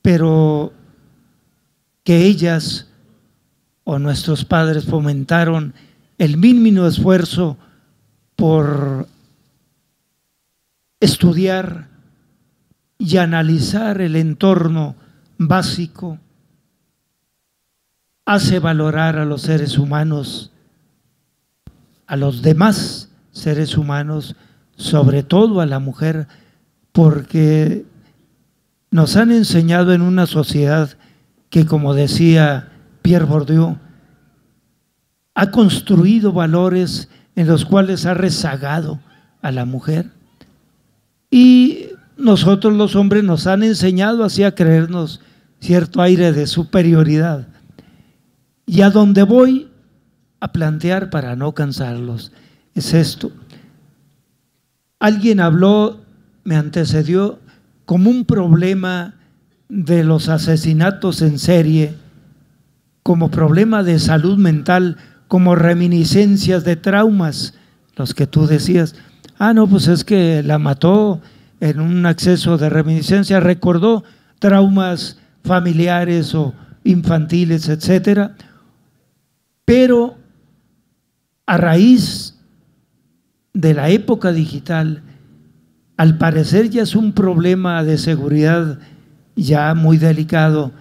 pero que ellas o nuestros padres fomentaron el mínimo esfuerzo por estudiar y analizar el entorno básico, hace valorar a los seres humanos, a los demás seres humanos, sobre todo a la mujer, porque nos han enseñado en una sociedad que, como decía Pierre Bourdieu, ha construido valores en los cuales ha rezagado a la mujer. Y nosotros los hombres nos han enseñado así a creernos cierto aire de superioridad. Y a donde voy a plantear para no cansarlos es esto. Alguien habló, me antecedió, como un problema de los asesinatos en serie, como problema de salud mental, como reminiscencias de traumas, los que tú decías. Ah, no, pues es que la mató en un acceso de reminiscencia, recordó traumas familiares o infantiles, etcétera. Pero a raíz de la época digital, al parecer ya es un problema de seguridad ya muy delicado,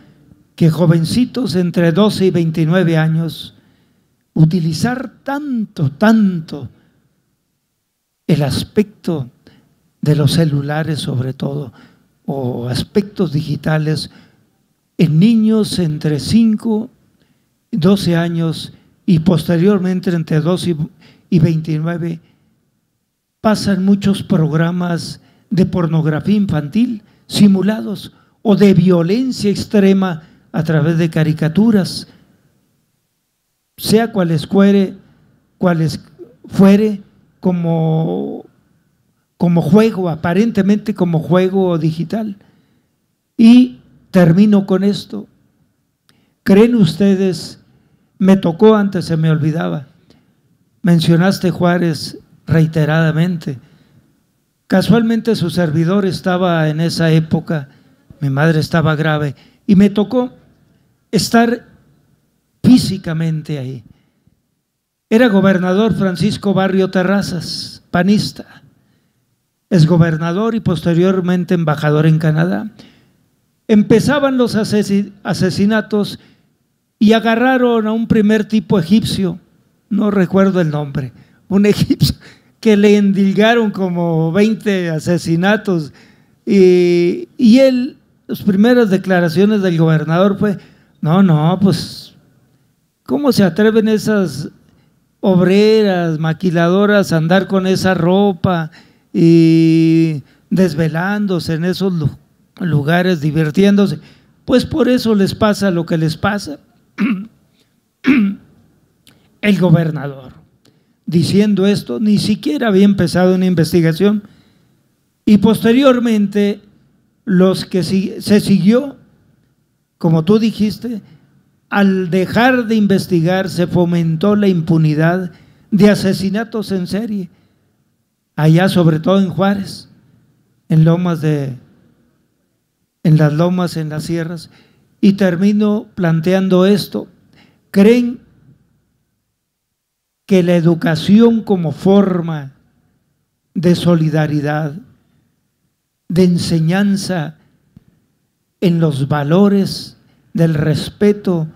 que jovencitos entre 12 y 29 años utilizar tanto el aspecto de los celulares, sobre todo, o aspectos digitales en niños entre 5 y 12 años y posteriormente entre 12 y 29, pasan muchos programas de pornografía infantil simulados o de violencia extrema a través de caricaturas, sea cuales fuere, como juego, aparentemente como juego digital. Y termino con esto. ¿Creen ustedes? Me tocó antes, se me olvidaba. Mencionaste Juárez reiteradamente. Casualmente su servidor estaba en esa época, mi madre estaba grave, y me tocó estar físicamente ahí. Era gobernador Francisco Barrio Terrazas, panista, es gobernador y posteriormente embajador en Canadá. Empezaban los asesinatos y agarraron a un primer tipo egipcio, no recuerdo el nombre, un egipcio que le endilgaron como 20 asesinatos y él, las primeras declaraciones del gobernador fue, no, pues ¿cómo se atreven esas obreras, maquiladoras a andar con esa ropa y desvelándose en esos lugares, divirtiéndose? Pues por eso les pasa lo que les pasa. El gobernador, diciendo esto, ni siquiera había empezado una investigación, y posteriormente los que se siguió, como tú dijiste, al dejar de investigar se fomentó la impunidad de asesinatos en serie, allá sobre todo en Juárez, en las lomas, en las sierras. Y termino planteando esto. ¿Creen que la educación como forma de solidaridad, de enseñanza en los valores del respeto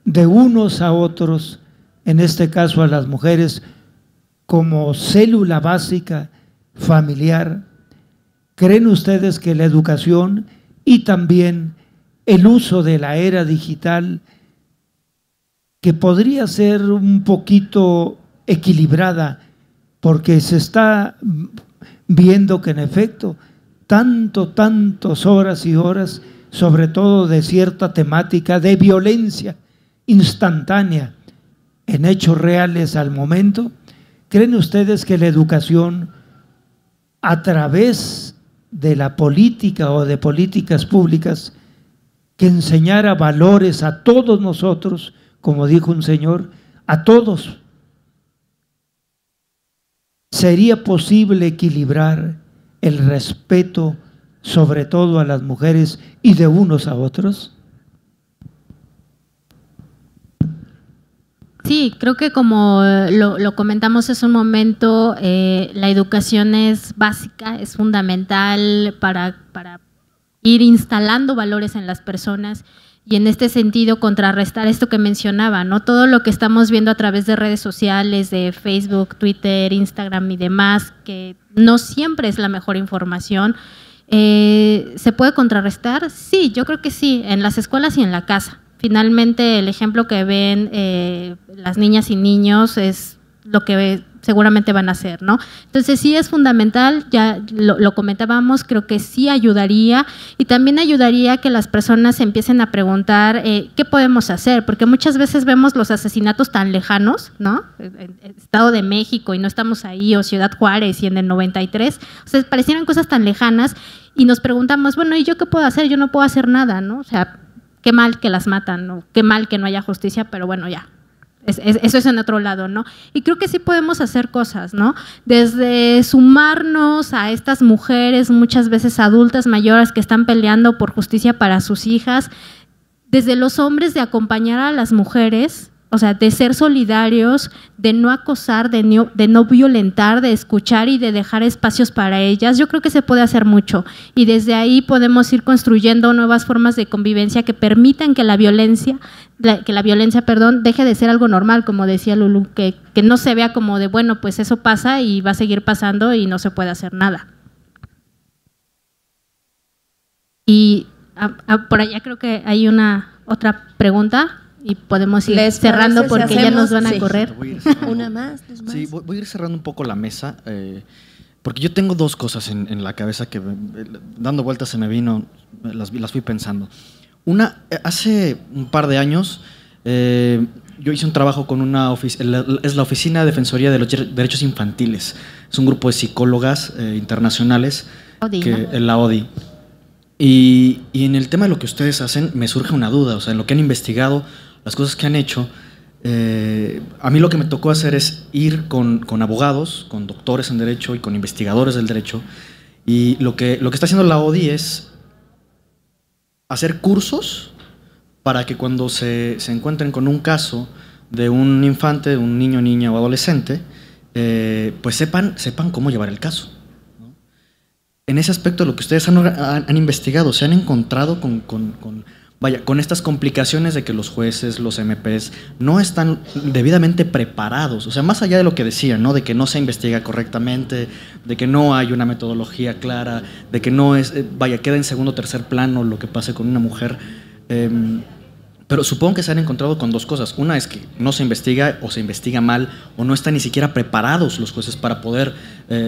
de unos a otros, en este caso a las mujeres, como célula básica familiar, creen ustedes que la educación y también el uso de la era digital, que podría ser un poquito equilibrada, porque se está viendo que en efecto tantas horas y horas, sobre todo de cierta temática de violencia instantánea en hechos reales al momento? ¿Creen ustedes que la educación a través de la política o de políticas públicas que enseñara valores a todos nosotros, como dijo un señor, a todos. ¿Sería posible equilibrar el respeto, sobre todo a las mujeres y de unos a otros? Sí, creo que como lo comentamos hace un momento, la educación es básica, es fundamental para ir instalando valores en las personas y en este sentido contrarrestar esto que mencionaba, ¿no? Todo lo que estamos viendo a través de redes sociales, de Facebook, Twitter, Instagram y demás, que no siempre es la mejor información, ¿se puede contrarrestar? Sí, yo creo que sí, en las escuelas y en la casa. Finalmente, el ejemplo que ven las niñas y niños es lo que seguramente van a hacer, ¿no? Entonces, sí es fundamental, ya lo comentábamos, creo que sí ayudaría y también ayudaría que las personas empiecen a preguntar qué podemos hacer, porque muchas veces vemos los asesinatos tan lejanos, ¿no? En Estado de México y no estamos ahí, o Ciudad Juárez y en el 93, o sea, parecieran cosas tan lejanas y nos preguntamos, bueno, ¿y yo qué puedo hacer? Yo no puedo hacer nada, ¿no? O sea, qué mal que las matan, ¿no? Qué mal que no haya justicia, pero bueno, ya. Eso es en otro lado, ¿no? Y creo que sí podemos hacer cosas, ¿no? Desde sumarnos a estas mujeres, muchas veces adultas mayores que están peleando por justicia para sus hijas, desde los hombres de acompañar a las mujeres, o sea, de ser solidarios, de no acosar, de no violentar, de escuchar y de dejar espacios para ellas. Yo creo que se puede hacer mucho y desde ahí podemos ir construyendo nuevas formas de convivencia que permitan que la violencia, deje de ser algo normal, como decía Lulú, que no se vea como de, bueno, pues eso pasa y va a seguir pasando y no se puede hacer nada. Y por allá creo que hay otra pregunta. Y podemos ir cerrando porque ya nos van a correr. Una más. Sí, voy a ir cerrando un poco la mesa, porque yo tengo dos cosas en la cabeza que dando vueltas se me vino, las fui pensando. Una, hace un par de años yo hice un trabajo con es la Oficina de Defensoría de los Derechos Infantiles. Es un grupo de psicólogas internacionales, la ODI. Y en el tema de lo que ustedes hacen me surge una duda, o sea, en lo que han investigado, las cosas que han hecho, a mí lo que me tocó hacer es ir con abogados, con doctores en derecho y con investigadores del derecho, y lo que está haciendo la ODI es hacer cursos para que cuando se encuentren con un caso de un infante, de un niño, niña o adolescente, pues sepan cómo llevar el caso. En ese aspecto, lo que ustedes han investigado, se han encontrado con estas complicaciones de que los jueces, los MPs, no están debidamente preparados. O sea, más allá de lo que decían, ¿no? De que no se investiga correctamente, de que no hay una metodología clara, de que no es, queda en segundo o tercer plano lo que pase con una mujer. Pero supongo que se han encontrado con dos cosas. Una es que no se investiga o se investiga mal o no están ni siquiera preparados los jueces para poder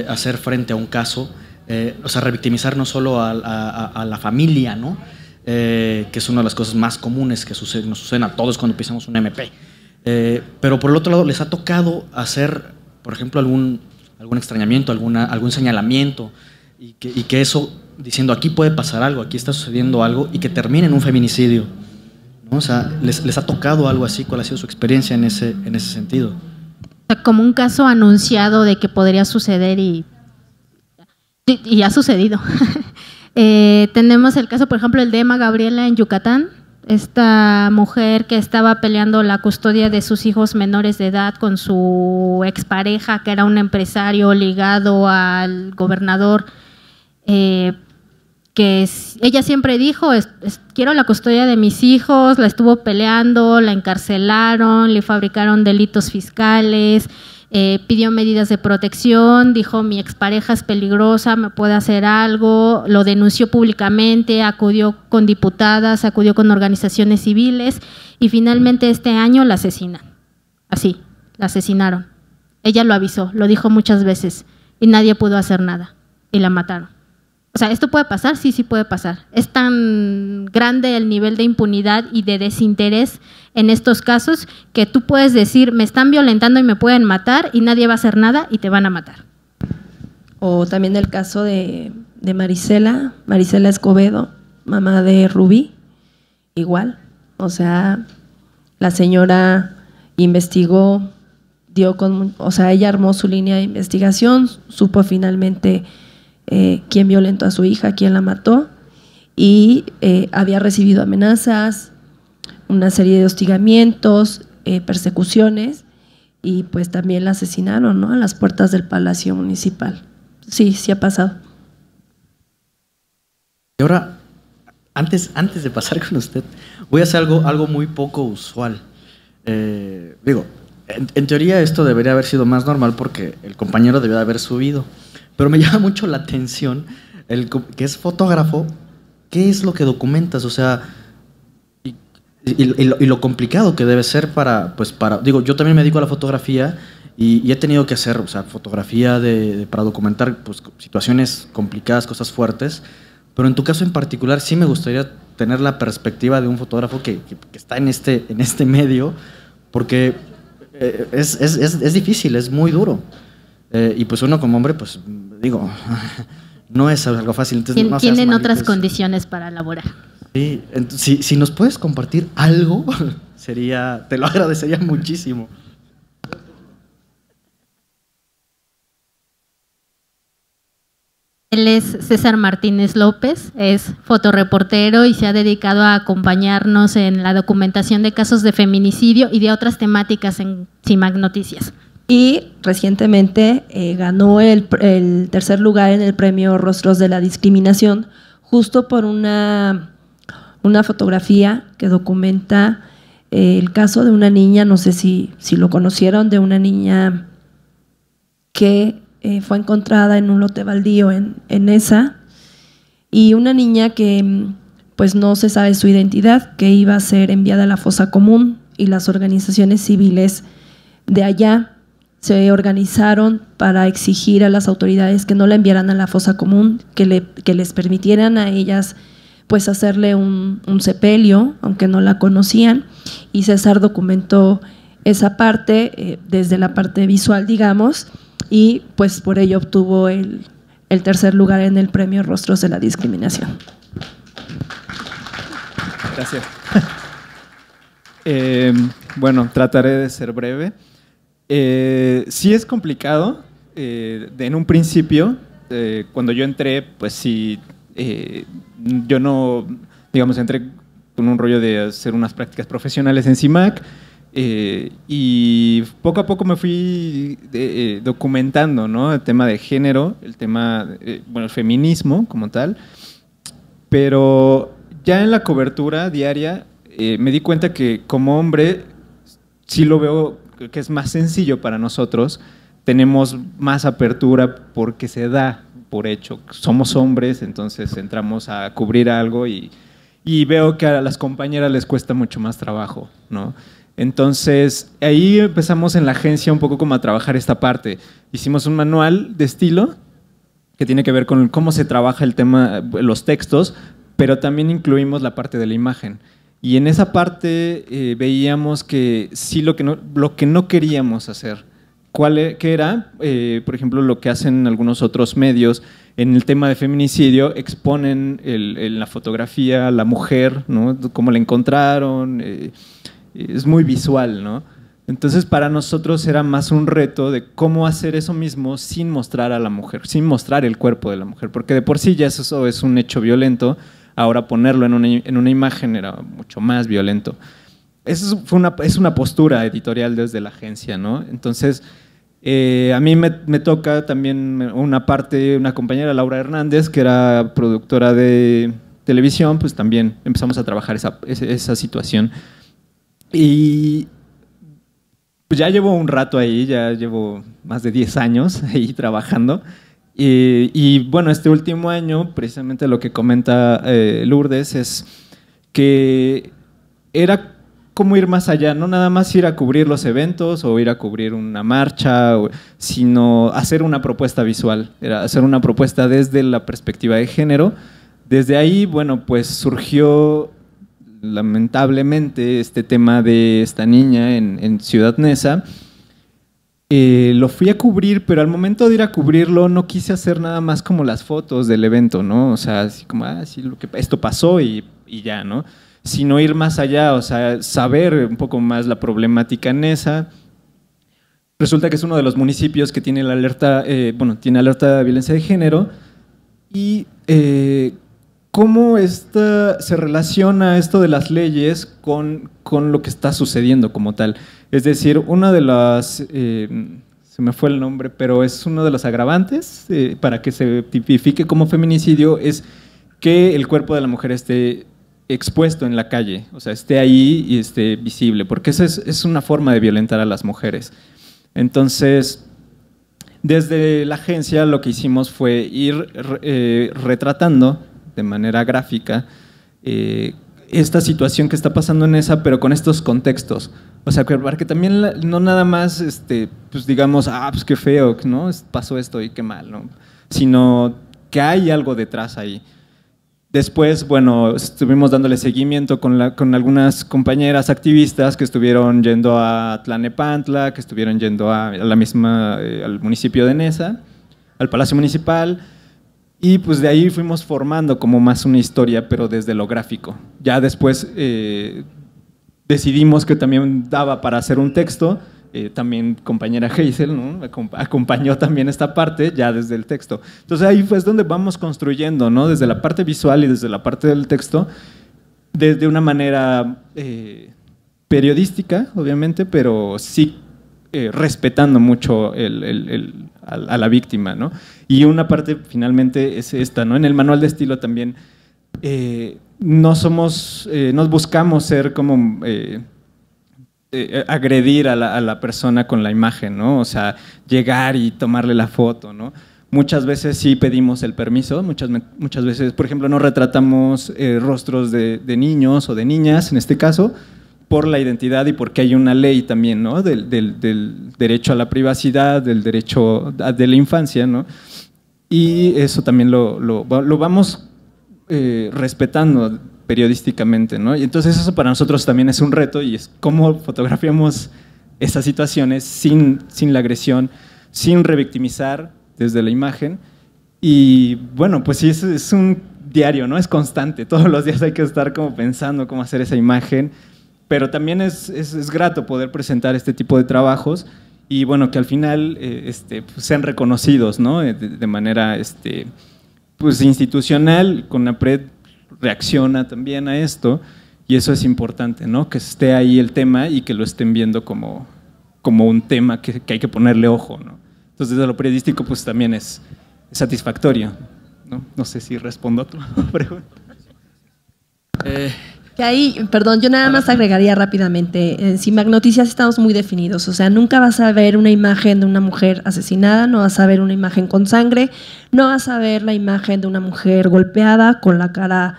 hacer frente a un caso. O sea, revictimizar no solo a la familia, ¿no? Que es una de las cosas más comunes que nos suceden a todos cuando pisamos un MP. Pero por el otro lado, les ha tocado hacer, por ejemplo, algún extrañamiento, algún señalamiento, y que eso, diciendo aquí puede pasar algo, aquí está sucediendo algo, y que termine en un feminicidio, ¿no? O sea, ¿les ha tocado algo así? ¿Cuál ha sido su experiencia en ese sentido? Como un caso anunciado de que podría suceder y ha sucedido. Tenemos el caso, por ejemplo, el de Emma Gabriela en Yucatán, esta mujer que estaba peleando la custodia de sus hijos menores de edad con su expareja, que era un empresario ligado al gobernador, que ella siempre dijo, quiero la custodia de mis hijos, la estuvo peleando, la encarcelaron, le fabricaron delitos fiscales, pidió medidas de protección, dijo mi expareja es peligrosa, me puede hacer algo, lo denunció públicamente, acudió con diputadas, acudió con organizaciones civiles y finalmente este año la asesinan. Así, la asesinaron. Ella lo avisó, lo dijo muchas veces y nadie pudo hacer nada y la mataron. O sea, ¿esto puede pasar? Sí, sí puede pasar. Es tan grande el nivel de impunidad y de desinterés en estos casos que tú puedes decir, me están violentando y me pueden matar y nadie va a hacer nada y te van a matar. O también el caso de Marisela, Marisela Escobedo, mamá de Rubí, igual. O sea, la señora investigó, ella armó su línea de investigación, supo finalmente quién violentó a su hija, quién la mató, y había recibido amenazas, una serie de hostigamientos, persecuciones, y pues también la asesinaron, ¿no?, a las puertas del Palacio Municipal. Sí, sí ha pasado. Y ahora, antes de pasar con usted, voy a hacer algo muy poco usual. Digo, en teoría esto debería haber sido más normal porque el compañero debió de haber subido, pero me llama mucho la atención, que es fotógrafo, ¿qué es lo que documentas? O sea, y lo complicado que debe ser digo, yo también me dedico a la fotografía y he tenido que hacer, o sea, fotografía para documentar pues, situaciones complicadas, cosas fuertes, pero en tu caso en particular sí me gustaría tener la perspectiva de un fotógrafo que está en este medio, porque es difícil, es muy duro. Y pues uno como hombre, pues digo, no es algo fácil. Entonces, no tienen otras condiciones para laborar. Sí, entonces, si nos puedes compartir algo, te lo agradecería muchísimo. Él es César Martínez López, es fotoreportero y se ha dedicado a acompañarnos en la documentación de casos de feminicidio y de otras temáticas en CIMAC Noticias. Y recientemente ganó el tercer lugar en el premio Rostros de la Discriminación, justo por una fotografía que documenta el caso de una niña, no sé si lo conocieron, de una niña que fue encontrada en un lote baldío en Neza, y una niña que pues no se sabe su identidad, que iba a ser enviada a la fosa común, y las organizaciones civiles de allá se organizaron para exigir a las autoridades que no la enviaran a la fosa común, que les permitieran a ellas pues hacerle un sepelio, aunque no la conocían, y César documentó esa parte desde la parte visual, digamos, y pues por ello obtuvo el tercer lugar en el premio Rostros de la Discriminación. Gracias. Bueno, trataré de ser breve. Sí es complicado. En un principio, cuando yo entré, pues sí, yo no, digamos, entré con un rollo de hacer unas prácticas profesionales en CIMAC, y poco a poco me fui documentando, ¿no?, el tema de género, el tema, bueno, el feminismo como tal, pero ya en la cobertura diaria me di cuenta que como hombre sí lo veo que es más sencillo para nosotros, tenemos más apertura porque se da por hecho, somos hombres, entonces entramos a cubrir algo y veo que a las compañeras les cuesta mucho más trabajo, ¿no? Entonces ahí empezamos en la agencia un poco como a trabajar esta parte. Hicimos un manual de estilo que tiene que ver con cómo se trabaja el tema, los textos, pero también incluimos la parte de la imagen. Y en esa parte veíamos que sí lo que no queríamos hacer. ¿Qué era? Por ejemplo, lo que hacen algunos otros medios en el tema de feminicidio, exponen en la fotografía a la mujer, ¿no?, cómo la encontraron, es muy visual, ¿no? Entonces para nosotros era más un reto de cómo hacer eso mismo sin mostrar a la mujer, sin mostrar el cuerpo de la mujer, porque de por sí ya eso es un hecho violento. Ahora ponerlo en una imagen era mucho más violento. Es una postura editorial desde la agencia, ¿no? Entonces, a mí me toca también una compañera, Laura Hernández, que era productora de televisión, pues también empezamos a trabajar esa situación. Y pues ya llevo un rato ahí, ya llevo más de 10 años ahí trabajando. Y bueno, este último año, precisamente lo que comenta Lourdes, es que era como ir más allá, no nada más ir a cubrir los eventos o ir a cubrir una marcha, sino hacer una propuesta visual, era hacer una propuesta desde la perspectiva de género. Desde ahí, bueno, pues surgió lamentablemente este tema de esta niña en Ciudad Neza, lo fui a cubrir, pero al momento de ir a cubrirlo no quise hacer nada más como las fotos del evento, ¿no? O sea, así como, sí, esto pasó y ya, ¿no? Sino ir más allá, o sea, saber un poco más la problemática en esa. Resulta que es uno de los municipios que tiene la alerta, tiene alerta de violencia de género y cómo se relaciona esto de las leyes con lo que está sucediendo como tal. Es decir, una de las, se me fue el nombre, pero es uno de los agravantes para que se tipifique como feminicidio es que el cuerpo de la mujer esté expuesto en la calle, o sea, esté ahí y esté visible, porque esa es una forma de violentar a las mujeres. Entonces, desde la agencia lo que hicimos fue ir retratando de manera gráfica esta situación que está pasando en esa, pero con estos contextos. O sea, para que también no nada más, pues digamos, pues qué feo, ¿no? Pasó esto y qué mal, ¿no? Sino que hay algo detrás ahí. Después, bueno, estuvimos dándole seguimiento con algunas compañeras activistas que estuvieron yendo a Tlalnepantla, que estuvieron yendo al municipio de Neza, al Palacio Municipal, y pues de ahí fuimos formando como más una historia, pero desde lo gráfico. Ya después decidimos que también daba para hacer un texto, también compañera Hazel, ¿no? Acompañó también esta parte ya desde el texto. Entonces ahí fue donde vamos construyendo, ¿no? Desde la parte visual y desde la parte del texto, desde una manera periodística, obviamente, pero sí respetando mucho a la víctima, ¿no? Y una parte finalmente es esta, ¿no? En el manual de estilo también no buscamos ser como agredir a la persona con la imagen, ¿no? O sea, llegar y tomarle la foto, ¿no? Muchas veces sí pedimos el permiso, muchas veces, por ejemplo, no retratamos rostros de niños o de niñas, en este caso, por la identidad y porque hay una ley también, ¿no? Del derecho a la privacidad, del derecho de la infancia, ¿no? Y eso también lo vamos respetando periodísticamente, ¿no? Y entonces eso para nosotros también es un reto y es cómo fotografiamos esas situaciones sin la agresión, sin revictimizar desde la imagen. Y bueno, pues sí, es un diario, ¿no? Es constante, todos los días hay que estar como pensando cómo hacer esa imagen, pero también es grato poder presentar este tipo de trabajos y bueno, que al final pues sean reconocidos, ¿no? De manera pues institucional. CONAPRED reacciona también a esto y eso es importante, ¿no? Que esté ahí el tema y que lo estén viendo como un tema que hay que ponerle ojo, ¿no? Entonces desde lo periodístico pues también es satisfactorio, ¿no? No sé si respondo a tu pregunta. Que ahí, perdón, yo nada más agregaría rápidamente, en CIMAC Noticias estamos muy definidos, o sea, nunca vas a ver una imagen de una mujer asesinada, no vas a ver una imagen con sangre, no vas a ver la imagen de una mujer golpeada con la cara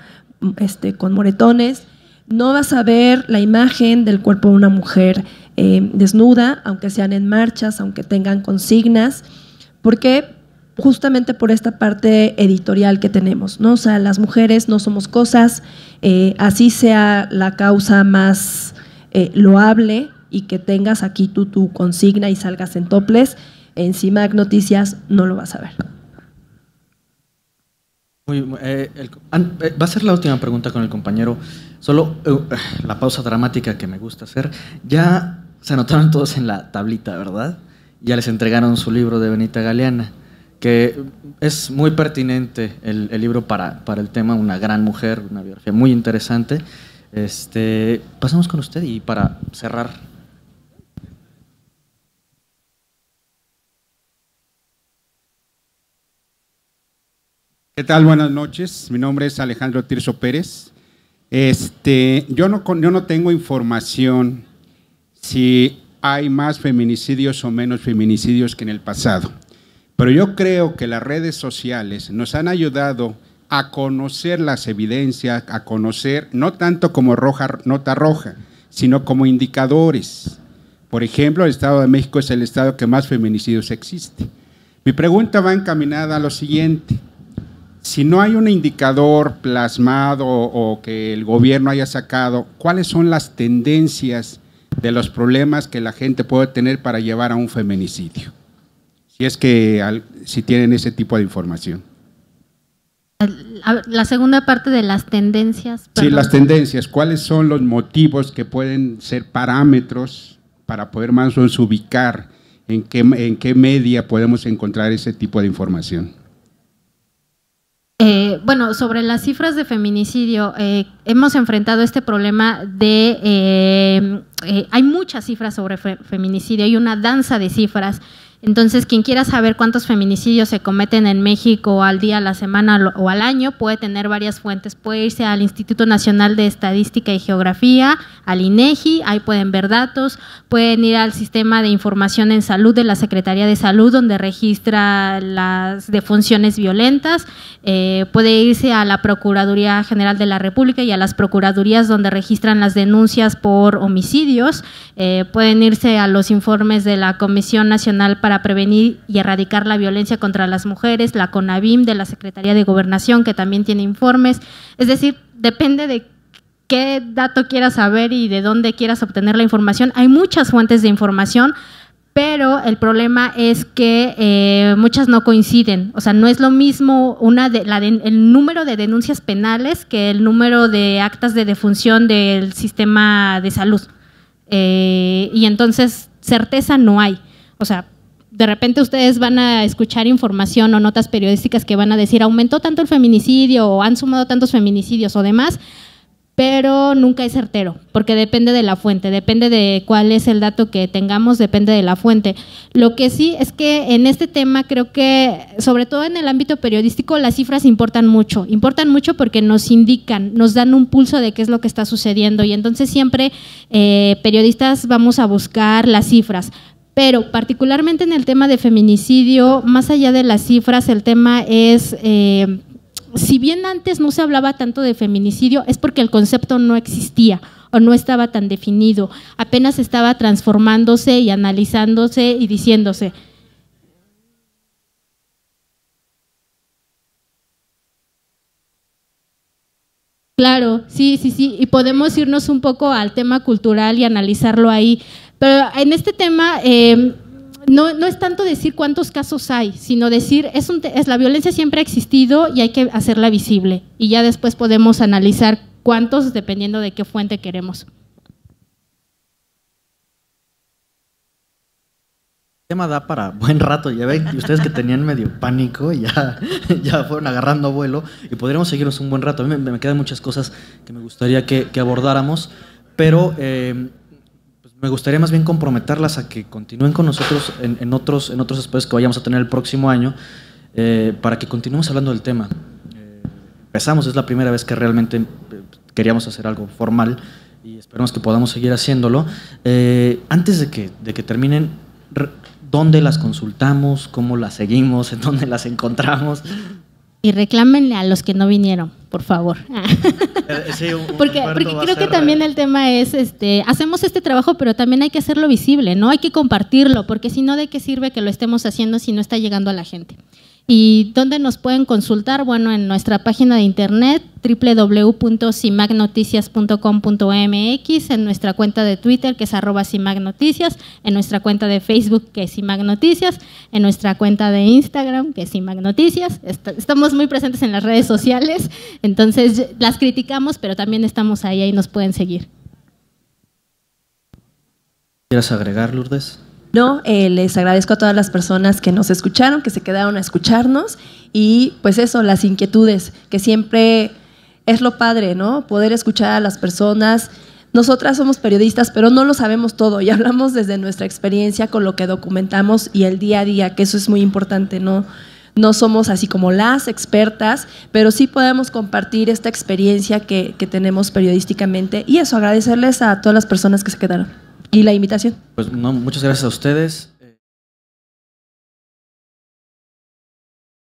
con moretones, no vas a ver la imagen del cuerpo de una mujer desnuda, aunque sean en marchas, aunque tengan consignas, porque justamente por esta parte editorial que tenemos, ¿no? O sea, las mujeres no somos cosas, así sea la causa más loable y que tengas aquí tu consigna y salgas en toples, en CIMAC Noticias no lo vas a ver. Va a ser la última pregunta con el compañero. Solo la pausa dramática que me gusta hacer. Ya se anotaron todos en la tablita, ¿verdad? Ya les entregaron su libro de Benita Galeana, que es muy pertinente el libro para el tema, una gran mujer, una biografía muy interesante. Pasamos con usted y para cerrar. ¿Qué tal? Buenas noches. Mi nombre es Alejandro Tirso Pérez. Yo no tengo información si hay más feminicidios o menos feminicidios que en el pasado. Pero yo creo que las redes sociales nos han ayudado a conocer las evidencias, a conocer no tanto como nota roja, sino como indicadores. Por ejemplo, el Estado de México es el estado que más feminicidios existe. Mi pregunta va encaminada a lo siguiente. Si no hay un indicador plasmado o que el gobierno haya sacado, ¿cuáles son las tendencias de los problemas que la gente puede tener para llevar a un feminicidio. Si es que si tienen ese tipo de información. La segunda parte de las tendencias. Sí, las tendencias. ¿Cuáles son los motivos que pueden ser parámetros para poder más o menos ubicar en qué media podemos encontrar ese tipo de información? Bueno, sobre las cifras de feminicidio, hemos enfrentado este problema de… hay muchas cifras sobre feminicidio, hay una danza de cifras. Entonces, quien quiera saber cuántos feminicidios se cometen en México al día, a la semana o al año, puede tener varias fuentes. Puede irse al Instituto Nacional de Estadística y Geografía, al INEGI, ahí pueden ver datos. Pueden ir al Sistema de Información en Salud de la Secretaría de Salud, donde registra las defunciones violentas. Puede irse a la Procuraduría General de la República y a las procuradurías donde registran las denuncias por homicidios. Pueden irse a los informes de la Comisión Nacional para Prevenir y Erradicar la Violencia contra las Mujeres, la CONAVIM de la Secretaría de Gobernación, que también tiene informes. Es decir, depende de qué dato quieras saber y de dónde quieras obtener la información. Hay muchas fuentes de información, pero el problema es que muchas no coinciden. O sea, no es lo mismo el número de denuncias penales que el número de actas de defunción del sistema de salud. Y entonces, certeza no hay. O sea, de repente ustedes van a escuchar información o notas periodísticas que van a decir aumentó tanto el feminicidio o han sumado tantos feminicidios o demás, pero nunca es certero, porque depende de la fuente, depende de cuál es el dato que tengamos, depende de la fuente. Lo que sí es que en este tema creo que, sobre todo en el ámbito periodístico, las cifras importan mucho porque nos indican, nos dan un pulso de qué es lo que está sucediendo y entonces siempre periodistas vamos a buscar las cifras. Pero particularmente en el tema de feminicidio, más allá de las cifras, el tema es, si bien antes no se hablaba tanto de feminicidio, es porque el concepto no existía o no estaba tan definido, apenas estaba transformándose y analizándose y diciéndose. Claro, sí, y podemos irnos un poco al tema cultural y analizarlo ahí. Pero en este tema no es tanto decir cuántos casos hay, sino decir la violencia siempre ha existido y hay que hacerla visible. Y ya después podemos analizar cuántos dependiendo de qué fuente queremos. El tema da para buen rato, ya ven, ustedes que tenían medio pánico ya fueron agarrando vuelo y podríamos seguirnos un buen rato. A mí me quedan muchas cosas que me gustaría que abordáramos, pero me gustaría más bien comprometerlas a que continúen con nosotros en otros espacios que vayamos a tener el próximo año, para que continuemos hablando del tema. Empezamos, es la primera vez que realmente queríamos hacer algo formal y esperamos que podamos seguir haciéndolo. Antes de que terminen, ¿dónde las consultamos? ¿Cómo las seguimos? ¿En dónde las encontramos? Y reclámenle a los que no vinieron, por favor. Sí, porque creo que también el tema es, hacemos este trabajo, pero también hay que hacerlo visible, ¿no? Hay que compartirlo, porque si no, ¿de qué sirve que lo estemos haciendo si no está llegando a la gente? ¿Y dónde nos pueden consultar? Bueno, en nuestra página de internet www.cimagnoticias.com.mx, en nuestra cuenta de Twitter que es @cimagnoticias, en nuestra cuenta de Facebook que es cimagnoticias, en nuestra cuenta de Instagram que es cimagnoticias. Estamos muy presentes en las redes sociales, entonces las criticamos, pero también estamos ahí nos pueden seguir. ¿Quieres agregar, Lourdes? No, les agradezco a todas las personas que nos escucharon, que se quedaron a escucharnos y pues eso, las inquietudes, que siempre es lo padre, ¿no? Poder escuchar a las personas. Nosotras somos periodistas, pero no lo sabemos todo y hablamos desde nuestra experiencia con lo que documentamos y el día a día, que eso es muy importante, ¿no? No somos así como las expertas, pero sí podemos compartir esta experiencia que tenemos periodísticamente y eso, agradecerles a todas las personas que se quedaron. ¿Y la invitación? Pues no, muchas gracias a ustedes.